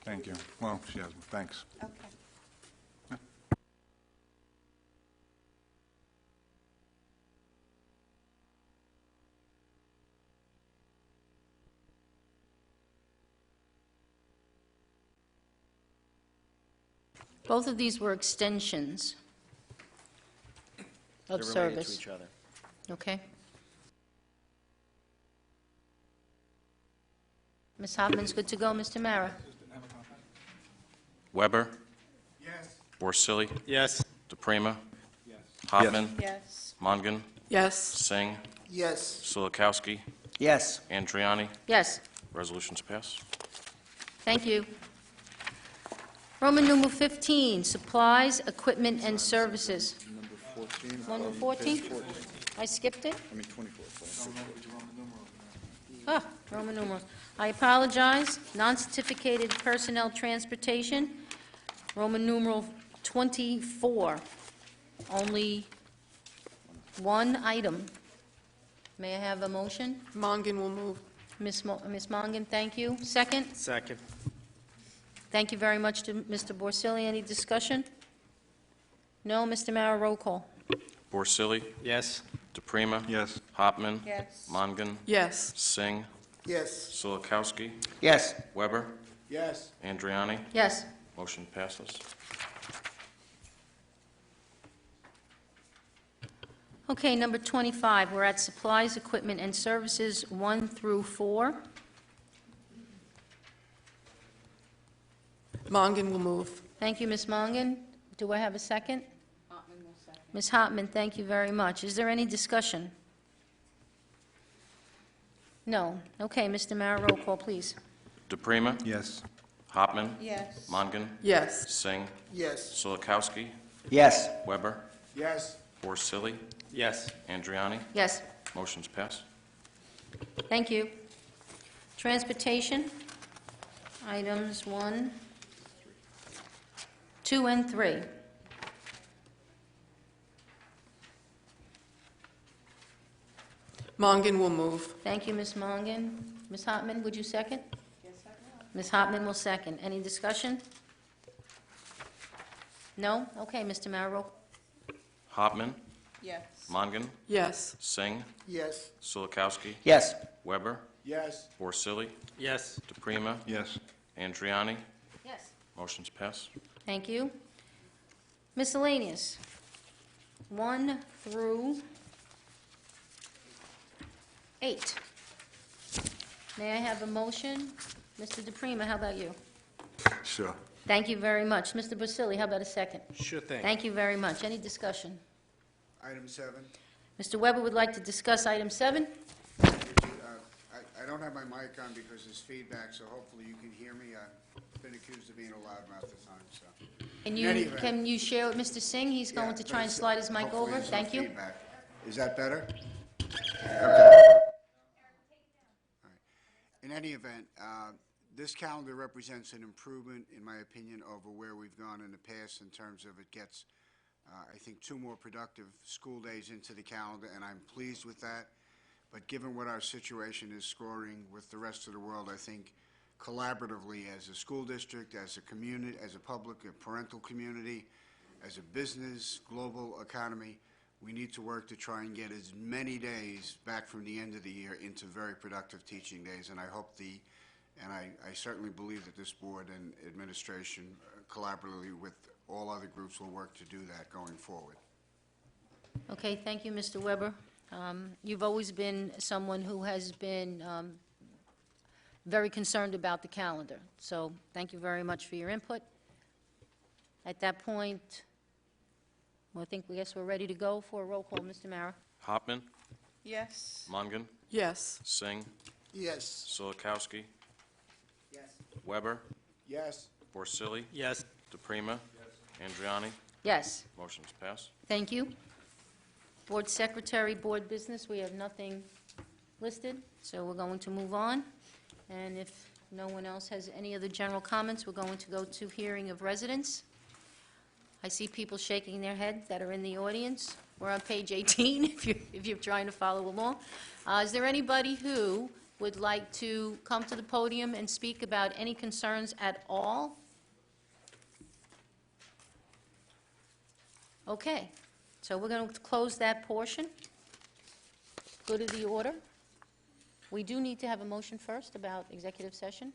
K: Thank you. Well, she has, thanks.
J: Okay.
A: Both of these were extensions of
E: They're related
A: service.
E: to each other.
A: Okay. Ms. Hopman's good to go. Mr. Mara?
B: Weber?
L: Yes.
B: Borsili?
C: Yes.
B: DePrima? Hopman?
J: Yes.
B: Mongan?
D: Yes.
B: Singh?
O: Yes.
B: Silikowski?
M: Yes.
B: Andriani?
A: Yes.
B: Resolutions pass.
A: Thank you. Roman numeral 15, supplies, equipment, and services. Number 14? I skipped it?
N: I mean, 24.
A: Ah, Roman numeral. I apologize. Non-certificated personnel transportation, Roman numeral 24. Only one item. May I have a motion?
D: Mongan will move.
A: Ms. Mongan, thank you. Second?
C: Second.
A: Thank you very much to Mr. Borsili. Any discussion? No? Mr. Mara, roll call.
B: Borsili?
C: Yes.
B: DePrima?
N: Yes.
B: Hopman?
J: Yes.
B: Mongan?
D: Yes.
B: Singh?
O: Yes.
B: Silikowski?
M: Yes.
B: Weber?
O: Yes.
B: Andriani?
A: Yes.
B: Motion passes.
A: Okay, number 25, we're at supplies, equipment, and services 1 through 4.
D: Mongan will move.
A: Thank you, Ms. Mongan. Do I have a second? Ms. Hopman, thank you very much. Is there any discussion? No. Okay, Mr. Mara, roll call, please.
B: DePrima?
K: Yes.
B: Hopman?
J: Yes.
B: Mongan?
D: Yes.
B: Singh?
O: Yes.
B: Silikowski?
M: Yes.
B: Weber?
O: Yes.
B: Borsili?
C: Yes.
B: Andriani?
A: Yes.
B: Motion's pass.
A: Thank you. Transportation, items 1, 2, and 3.
D: Mongan will move.
A: Thank you, Ms. Mongan. Ms. Hopman, would you second? Yes, I will. Ms. Hopman will second. Any discussion? No? Okay, Mr. Mara.
B: Hopman?
J: Yes.
B: Mongan?
D: Yes.
B: Singh?
O: Yes.
B: Silikowski?
M: Yes.
B: Weber?
O: Yes.
B: Borsili?
C: Yes.
B: DePrima?
K: Yes.
B: Andriani?
A: Yes.
B: Motion's pass.
A: Thank you. Miscellaneous, 1 through 8. May I have a motion? Mr. DePrima, how about you?
K: Sure.
A: Thank you very much. Mr. Basili, how about a second?
C: Sure thing.
A: Thank you very much. Any discussion?
L: Item 7.
A: Mr. Weber would like to discuss item 7.
L: I don't have my mic on because there's feedback, so hopefully you can hear me. I've been accused of being a loudmouth at times, so.
A: And
L: In any
A: you,
L: event-
A: can you share with Mr. Singh? He's going to try and slide his mic
L: Hopefully
A: over.
L: there's no
A: Thank you.
L: feedback. Is that better? Okay. All right. In any event, this calendar represents an improvement, in my opinion, over where we've gone in the past in terms of it gets, I think, 2 more productive school days into the calendar, and I'm pleased with that. But given what our situation is scoring with the rest of the world, I think collaboratively as a school district, as a community, as a public, a parental community, as a business, global economy, we need to work to try and get as many days back from the end of the year into very productive teaching days. And I hope I certainly believe that this board and administration collaboratively with all other groups will work to do that going forward.
A: Okay, thank you, Mr. Weber. You've always been someone who has been very concerned about the calendar, so thank you very much for your input. At that point, well, I guess we're ready to go for a roll call. Mr. Mara?
B: Hopman?
J: Yes.
B: Mongan?
D: Yes.
B: Singh?
O: Yes.
B: Silikowski?
O: Yes.
B: Weber?
O: Yes.
B: Borsili?
C: Yes.
B: DePrima? Andriani?
A: Yes,
B: Motion's pass.
A: thank you. Board Secretary, Board Business, we have nothing listed, so we're going to move on. And if no one else has any other general comments, we're going to go to hearing of residents. I see people shaking their head that are in the audience. We're on page 18, if you're trying to follow along. Is there anybody who would like to come to the podium and speak about any concerns at all? Okay, so we're going to close that portion. Go to the order. We do need to have a motion first about executive session.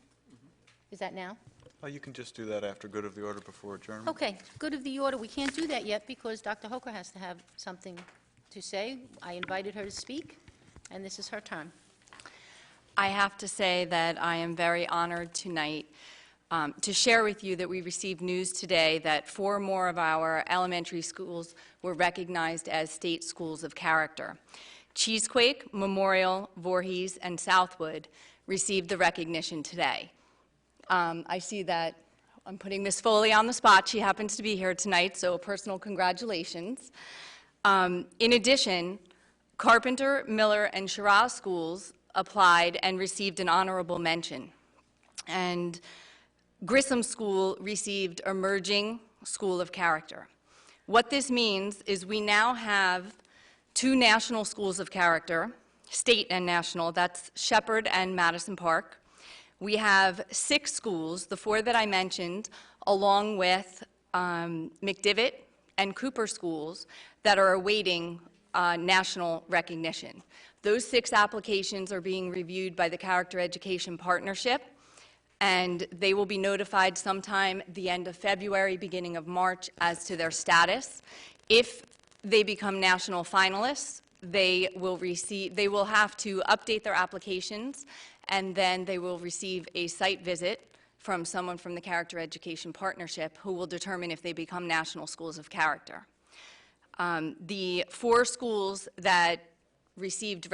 A: Is that now?
N: Oh, you can just do that after good of the order before adjournment.
A: Okay, good of the order. We can't do that yet because Dr. Hoker has to have something to say. I invited her to speak, and this is her turn.
P: I have to say that I am very honored tonight to share with you that we received news today that 4 more of our elementary schools were recognized as state schools of character. Cheesequake, Memorial, Voorhees, and Southwood received the recognition today. I see that I'm putting Miss Foley on the spot. She happens to be here tonight, so a personal congratulations. In addition, Carpenter, Miller, and Shiraz schools applied and received an honorable mention. And Grissom School received Emerging School of Character. What this means is we now have 2 national schools of character, state and national, that's Shepherd and Madison Park. We have 6 schools, the 4 that I mentioned, along with McDivitt and Cooper schools that are awaiting national recognition. Those 6 applications are being reviewed by the Character Education Partnership, and they will be notified sometime the end of February, beginning of March, as to their status. If they become national finalists, they will have to update their applications, and then they will receive a site visit from someone from the Character Education Partnership who will determine if they become national schools of character. The 4 schools that received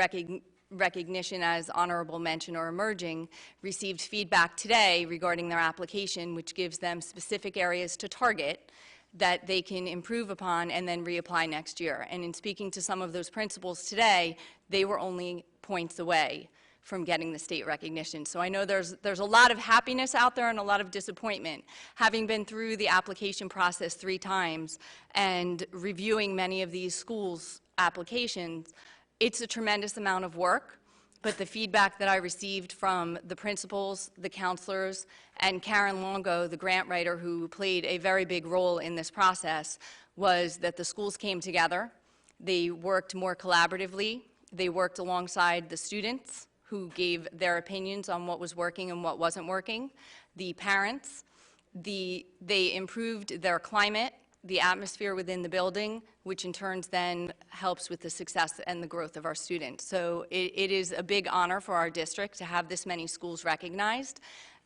P: recognition as honorable mention or emerging received feedback today regarding their application, which gives them specific areas to target that they can improve upon and then reapply next year. And in speaking to some of those principals today, they were only points away from getting the state recognition. So I know there's a lot of happiness out there and a lot of disappointment. Having been through the application process 3 times and reviewing many of these schools' applications, it's a tremendous amount of work, but the feedback that I received from the principals, the counselors, and Karen Longo, the grant writer who played a very big role in this process, was that the schools came together, they worked more collaboratively, they worked alongside the students who gave their opinions on what was working and what wasn't working, the parents, they improved their climate, the atmosphere within the building, which in turn then helps with the success and the growth of our students. So it is a big honor for our district to have this many schools recognized,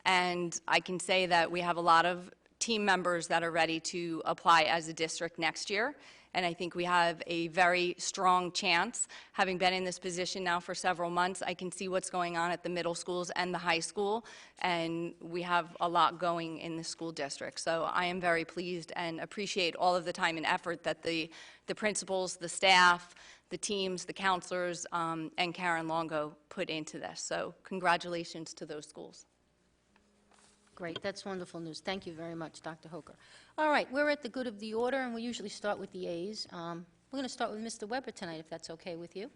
P: and I can say that we have a lot of team members that are ready to apply as a district next year, and I think we have a very strong chance. Having been in this position now for several months, I can see what's going on at the middle schools and the high school, and we have a lot going in the school district. So I am very pleased and appreciate all of the time and effort that the principals, the staff, the teams, the counselors, and Karen Longo put into this. So congratulations to those schools.
A: Great, that's wonderful news. Thank you very much, Dr. Hoker. All right, we're at the good of the order, and we usually start with the A's. We're going to start with Mr. Weber tonight, if that's okay with you.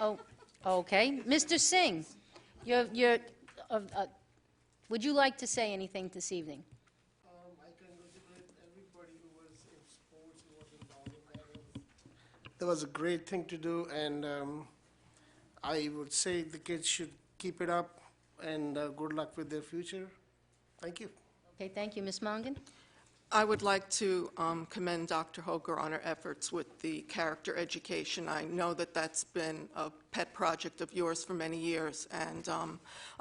A: Oh, okay. Mr. Singh, would you like to say anything this evening?
O: I congratulate everybody who was in sports, who was involved in that. That was a great thing to do, and I would say the kids should keep it up, and good luck with their future. Thank you.
A: Okay, thank you. Ms. Mongan?
D: I would like to commend Dr. Hoker on her efforts with the character education. I know that that's been a pet project of yours for many years, and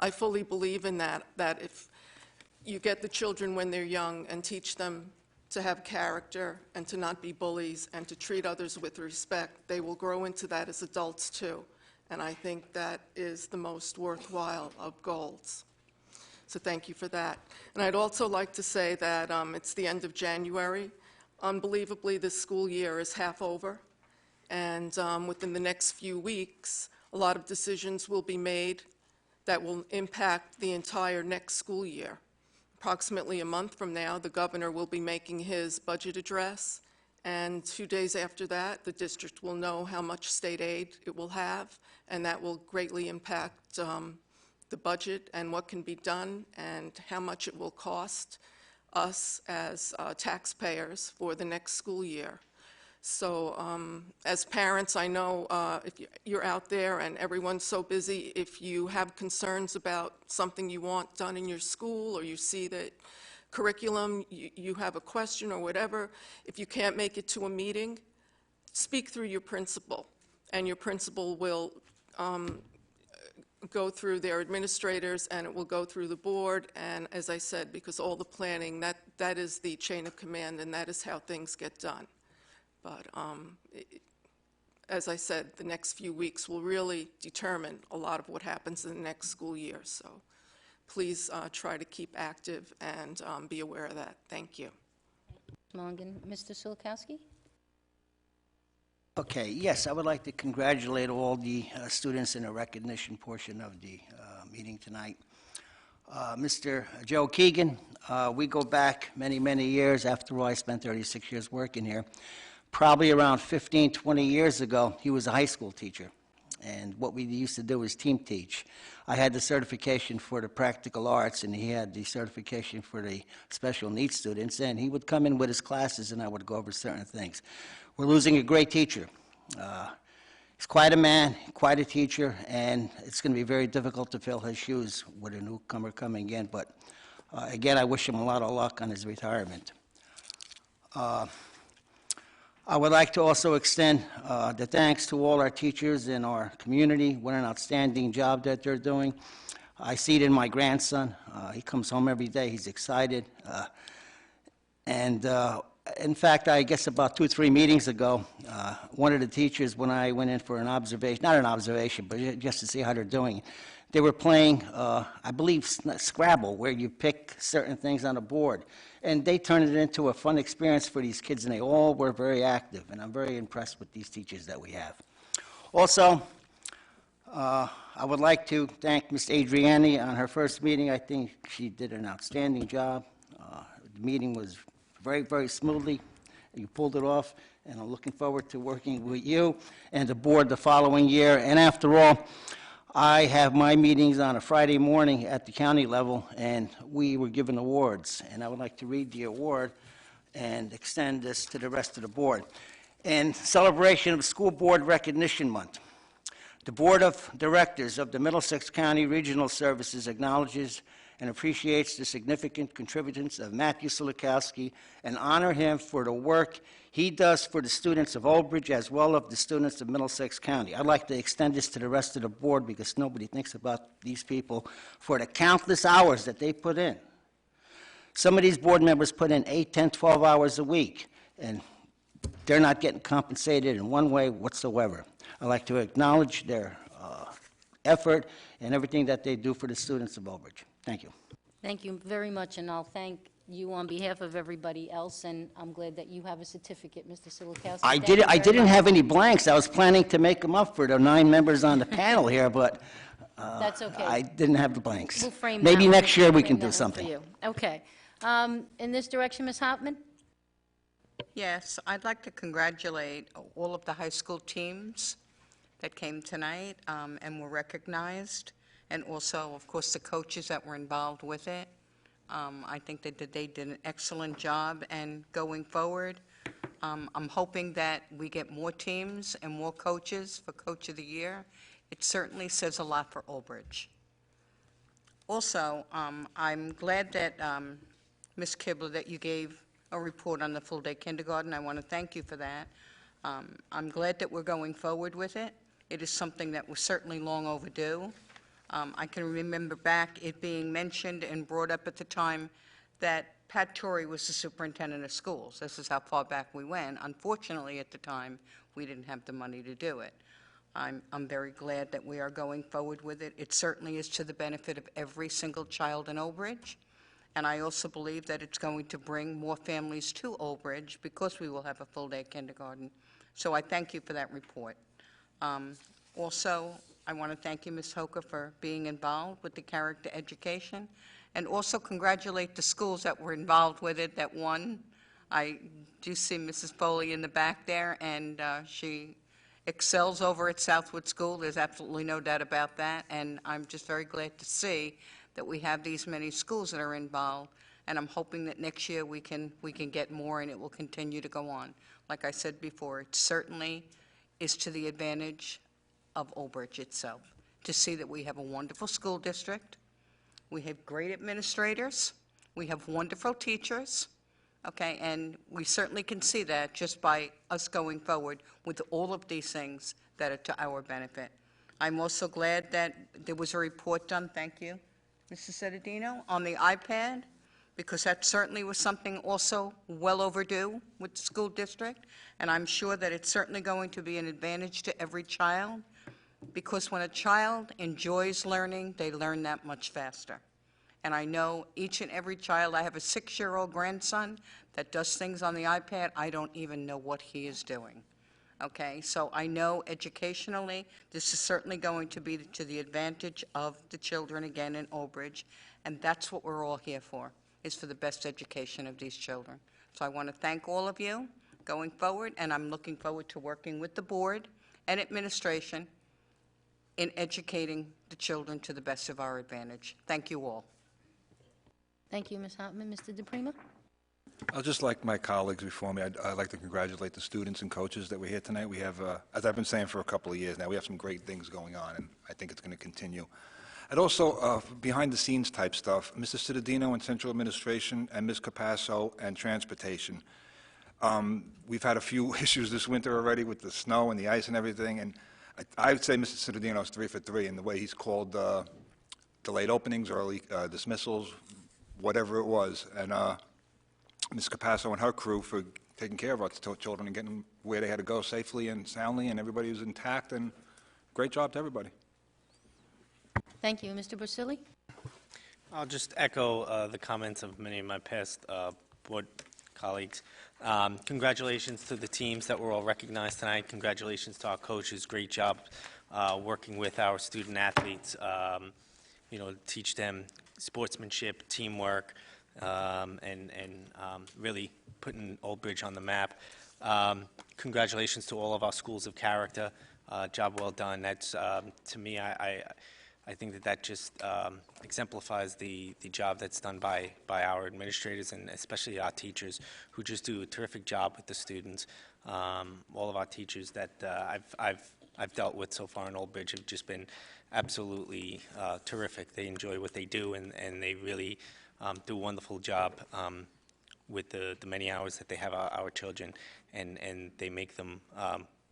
D: I fully believe in that if you get the children when they're young and teach them to have character and to not be bullies and to treat others with respect, they will grow into that as adults too. And I think that is the most worthwhile of goals. So thank you for that. And I'd also like to say that it's the end of January. Unbelievably, this school year is half over. And within the next few weeks, a lot of decisions will be made that will impact the entire next school year. Approximately a month from now, the governor will be making his budget address, and 2 days after that, the district will know how much state aid it will have, and that will greatly impact the budget and what can be done and how much it will cost us as taxpayers for the next school year. So as parents, I know if you're out there and everyone's so busy, if you have concerns about something you want done in your school, or you see that curriculum, you have a question or whatever, if you can't make it to a meeting, speak through your principal, and your principal will go through their administrators, and it will go through the board, and as I said, because all the planning, that is the chain of command, and that is how things get done. But as I said, the next few weeks will really determine a lot of what happens in the next school year, so please try to keep active and be aware of that. Thank you.
A: Mongan. Mr. Silikowski?
M: Okay, yes, I would like to congratulate all the students in the recognition portion of the meeting tonight. Mr. Joe Keegan, we go back many, many years. After all, I spent 36 years working here. Probably around 15, 20 years ago, he was a high school teacher. And what we used to do was team teach. I had the certification for the practical arts, and he had the certification for the special needs students. And he would come in with his classes, and I would go over certain things. We're losing a great teacher. He's quite a man, quite a teacher, and it's going to be very difficult to fill his shoes with a newcomer coming in. But again, I wish him a lot of luck on his retirement. I would like to also extend the thanks to all our teachers in our community. What an outstanding job that they're doing. I see it in my grandson. He comes home every day. He's excited. In fact, I guess about 2 or 3 meetings ago, one of the teachers, when I went in for an observation, not an observation, but just to see how they're doing, they were playing, I believe, Scrabble, where you pick certain things on a board. And they turned it into a fun experience for these kids, and they all were very active. And I'm very impressed with these teachers that we have. Also, I would like to thank Ms. Adriani on her first meeting. I think she did an outstanding job. The meeting was very, very smoothly. You pulled it off, and I'm looking forward to working with you and the board the following year. And after all, I have my meetings on a Friday morning at the county level, and we were given awards. And I would like to read the award and extend this to the rest of the board. In celebration of School Board Recognition Month, the Board of Directors of the Middlesex County Regional Services acknowledges and appreciates the significant contributions of Matthew Silikowski and honor him for the work he does for the students of Old Bridge as well as the students of Middlesex County. I'd like to extend this to the rest of the board because nobody thinks about these people for the countless hours that they put in. Some of these board members put in 8, 10, 12 hours a week, and they're not getting compensated in one way whatsoever. I'd like to acknowledge their effort and everything that they do for the students of Old Bridge. Thank you.
A: Thank you very much, and I'll thank you on behalf of everybody else, and I'm glad that you have a certificate, Mr. Silikowski.
M: I
A: Thank you very
M: didn't
A: much.
M: have any blanks. I was planning to make them up for the 9 members on the panel here, but
A: That's okay.
M: I didn't have the blanks.
A: We'll frame that
M: Maybe
A: one.
M: next year we
A: Frame
M: can
A: that
M: do
A: one for
M: something.
A: you. Okay. In this direction, Ms. Hopman?
H: Yes, I'd like to congratulate all of the high school teams that came tonight and were recognized, and also, of course, the coaches that were involved with it. I think that they did an excellent job, and going forward, I'm hoping that we get more teams and more coaches for Coach of the Year. It certainly says a lot for Old Bridge. Also, I'm glad that, Ms. Kibler, that you gave a report on the full-day kindergarten. I want to thank you for that. I'm glad that we're going forward with it. It is something that was certainly long overdue. I can remember back it being mentioned and brought up at the time that Pat Torrey was the superintendent of schools. This is how far back we went. Unfortunately, at the time, we didn't have the money to do it. I'm very glad that we are going forward with it. It certainly is to the benefit of every single child in Old Bridge. And I also believe that it's going to bring more families to Old Bridge because we will have a full-day kindergarten. So I thank you for that report. Also, I want to thank you, Ms. Hoka, for being involved with the character education, and also congratulate the schools that were involved with it that won. I do see Mrs. Foley in the back there, and she excels over at Southwood School. There's absolutely no doubt about that, and I'm just very glad to see that we have these many schools that are involved, and I'm hoping that next year we can get more, and it will continue to go on. Like I said before, it certainly is to the advantage of Old Bridge itself, to see that we have a wonderful school district, we have great administrators, we have wonderful teachers, okay, and we certainly can see that just by us going forward with all of these things that are to our benefit. I'm also glad that there was a report done, thank you, Mrs. Sedadino, on the iPad, because that certainly was something also well overdue with the school district, and I'm sure that it's certainly going to be an advantage to every child, because when a child enjoys learning, they learn that much faster. And I know each and every child, I have a 6-year-old grandson that does things on the iPad, I don't even know what he is doing. Okay, so I know educationally, this is certainly going to be to the advantage of the children again in Old Bridge, and that's what we're all here for, is for the best education of these children. So I want to thank all of you going forward, and I'm looking forward to working with the board and administration in educating the children to the best of our advantage. Thank you all.
A: Thank you, Ms. Hartman. Mr. DePrima?
K: I'd just like my colleagues before me, I'd like to congratulate the students and coaches that we're here tonight. We have, as I've been saying for a couple of years now, we have some great things going on, and I think it's going to continue. And also, behind-the-scenes type stuff, Mr. Cittadino and Central Administration, and Ms. Capasso and Transportation. We've had a few issues this winter already with the snow and the ice and everything, and I would say Mr. Cittadino is 3 for 3 in the way he's called delayed openings, early dismissals, whatever it was. And Ms. Capasso and her crew for taking care of our children and getting them where they had to go safely and soundly, and everybody was intact, and great job to everybody.
A: Thank you. Mr. Brusili?
C: I'll just echo the comments of many of my past board colleagues. Congratulations to the teams that were all recognized tonight. Congratulations to our coaches. Great job working with our student athletes, teach them sportsmanship, teamwork, and really putting Old Bridge on the map. Congratulations to all of our schools of character. Job well done. That's, to me, I think that just exemplifies the job that's done by our administrators and especially our teachers, who just do a terrific job with the students. All of our teachers that I've dealt with so far in Old Bridge have just been absolutely terrific. They enjoy what they do, and they really do a wonderful job with the many hours that they have our children, and they make them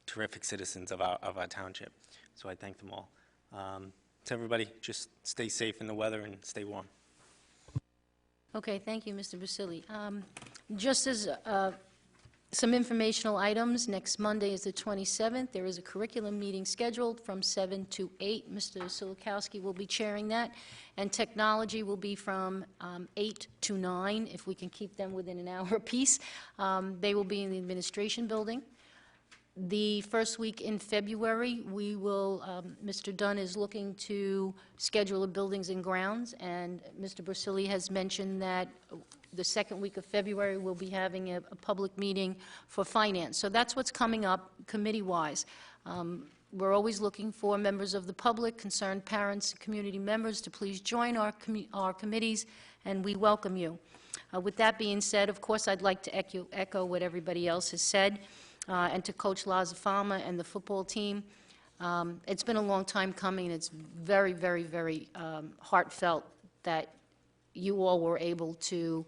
C: terrific citizens of our township. So I thank them all. To everybody, just stay safe in the weather and stay warm.
A: Okay, thank you, Mr. Brusili. Just as some informational items, next Monday is the 27th. There is a curriculum meeting scheduled from 7 to 8. Mr. Silikowski will be chairing that, and technology will be from 8 to 9, if we can keep them within an hour apiece. They will be in the administration building. The first week in February, we will, Mr. Dunn is looking to schedule a buildings and grounds, and Mr. Brusili has mentioned that the second week of February we'll be having a public meeting for finance. So that's what's coming up committee-wise. We're always looking for members of the public, concerned parents, community members to please join our committees, and we welcome you. With that being said, of course, I'd like to echo what everybody else has said. And to Coach Lazafama and the football team. It's been a long time coming. It's very, very, very heartfelt that you all were able to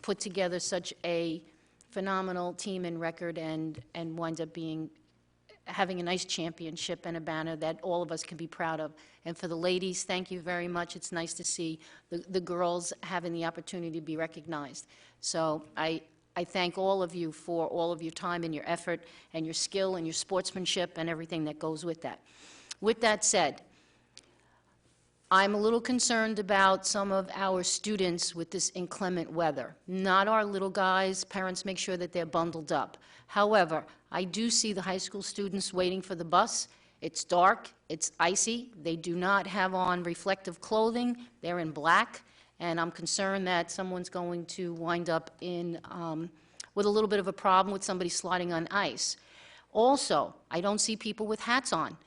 A: put together such a phenomenal team and record and wind up having a nice championship and a banner that all of us can be proud of. And for the ladies, thank you very much. It's nice to see the girls having the opportunity to be recognized. So I thank all of you for all of your time and your effort and your skill and your sportsmanship and everything that goes with that. With that said, I'm a little concerned about some of our students with this inclement weather. Not our little guys. Parents make sure that they're bundled up. However, I do see the high school students waiting for the bus. It's dark. It's icy. They do not have on reflective clothing. They're in black. and I'm concerned that someone's going to wind up with a little bit of a problem with somebody sliding on ice. Also, I don't see people with hats on.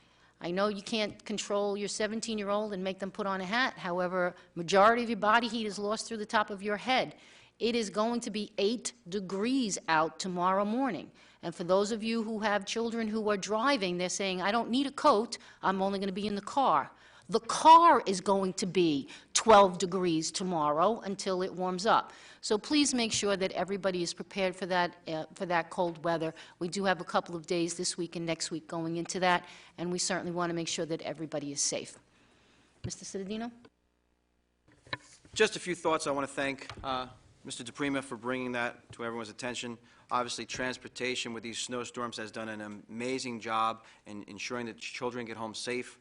A: I know you can't control your 17-year-old and make them put on a hat. However, majority of your body heat is lost through the top of your head. It is going to be 8 degrees out tomorrow morning. And for those of you who have children who are driving, they're saying, I don't need a coat, I'm only going to be in the car. The car is going to be 12 degrees tomorrow until it warms up. So please make sure that everybody is prepared for that cold weather. We do have a couple of days this week and next week going into that, and we certainly want to make sure that everybody is safe. Mr. Cittadino?
E: Just a few thoughts. I want to thank Mr. DePrima for bringing that to everyone's attention. Obviously, transportation with these snowstorms has done an amazing job in ensuring that children get home safe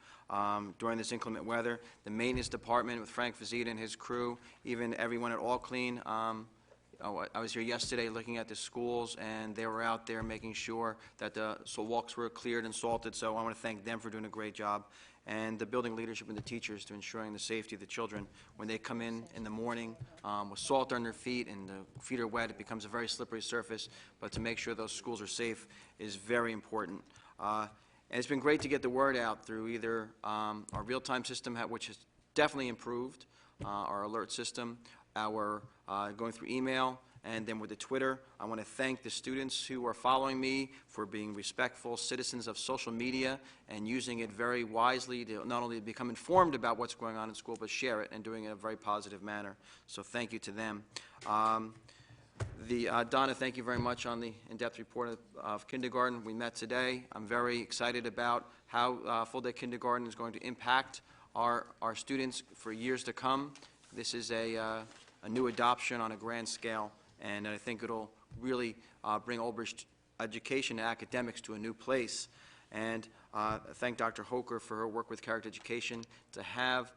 E: during this inclement weather. The maintenance department with Frank Fazita and his crew, even everyone at All Clean. I was here yesterday looking at the schools, and they were out there making sure that the walks were cleared and salted, so I want to thank them for doing a great job. And the building leadership and the teachers to ensuring the safety of the children. When they come in the morning with salt on their feet and the feet are wet, it becomes a very slippery surface, but to make sure those schools are safe is very important. And it's been great to get the word out through either our real-time system, which has definitely improved, our alert system, our going through email, and then with the Twitter. I want to thank the students who are following me for being respectful citizens of social media and using it very wisely to not only become informed about what's going on in school, but share it and doing it in a very positive manner. So thank you to them. Donna, thank you very much on the in-depth report of kindergarten. We met today. I'm very excited about how full-day kindergarten is going to impact our students for years to come. This is a new adoption on a grand scale, and I think it'll really bring Old Bridge education and academics to a new place. And thank Dr. Hoker for her work with Character Education to have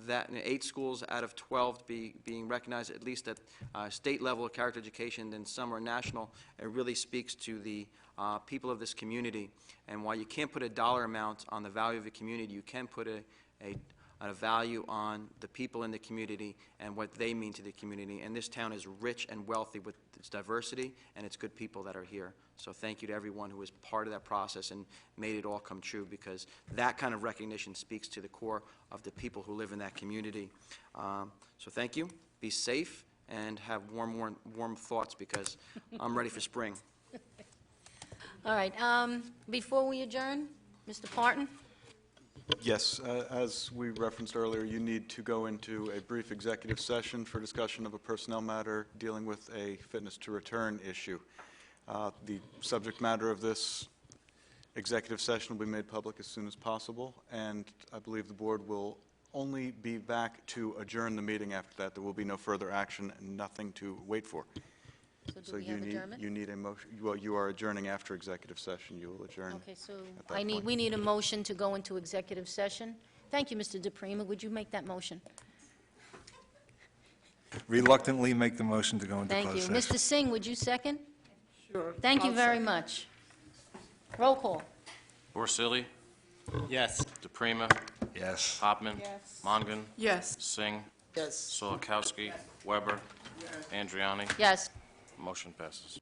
E: that 8 schools out of 12 being recognized at least at state level of Character Education, then some are national. It really speaks to the people of this community. And while you can't put a dollar amount on the value of the community, you can put a value on the people in the community and what they mean to the community. And this town is rich and wealthy with its diversity and its good people that are here. So thank you to everyone who was part of that process and made it all come true, because that kind of recognition speaks to the core of the people who live in that community. So thank you. Be safe and have warm thoughts, because I'm ready for spring.
A: All right. Before we adjourn, Mr. Parton?
N: Yes, as we referenced earlier, you need to go into a brief executive session for discussion of a personnel matter dealing with a fitness to return issue. The subject matter of this executive session will be made public as soon as possible, and I believe the board will only be back to adjourn the meeting after that. There will be no further action and nothing to wait for.
A: So do we have adjournment?
N: You need a motion. Well, you are adjourning after executive session. You will adjourn.
A: Okay, so
N: at that point.
A: we need a motion to go into executive session. Thank you, Mr. DePrima. Would you make that motion?
K: Reluctantly make the motion to go into
A: Thank you.
K: closed session.
A: Mr. Singh, would you second?
O: Sure.
A: Thank you
O: I'll
A: very
O: second.
A: much. Roll call.
B: Porcelli?
C: Yes.
B: DePrima?
K: Yes.
B: Hopman?
O: Yes.
B: Mongan?
D: Yes.
B: Singh?
O: Yes.
B: Solikowski? Weber? Andriani?
A: Yes.
B: Motion passes.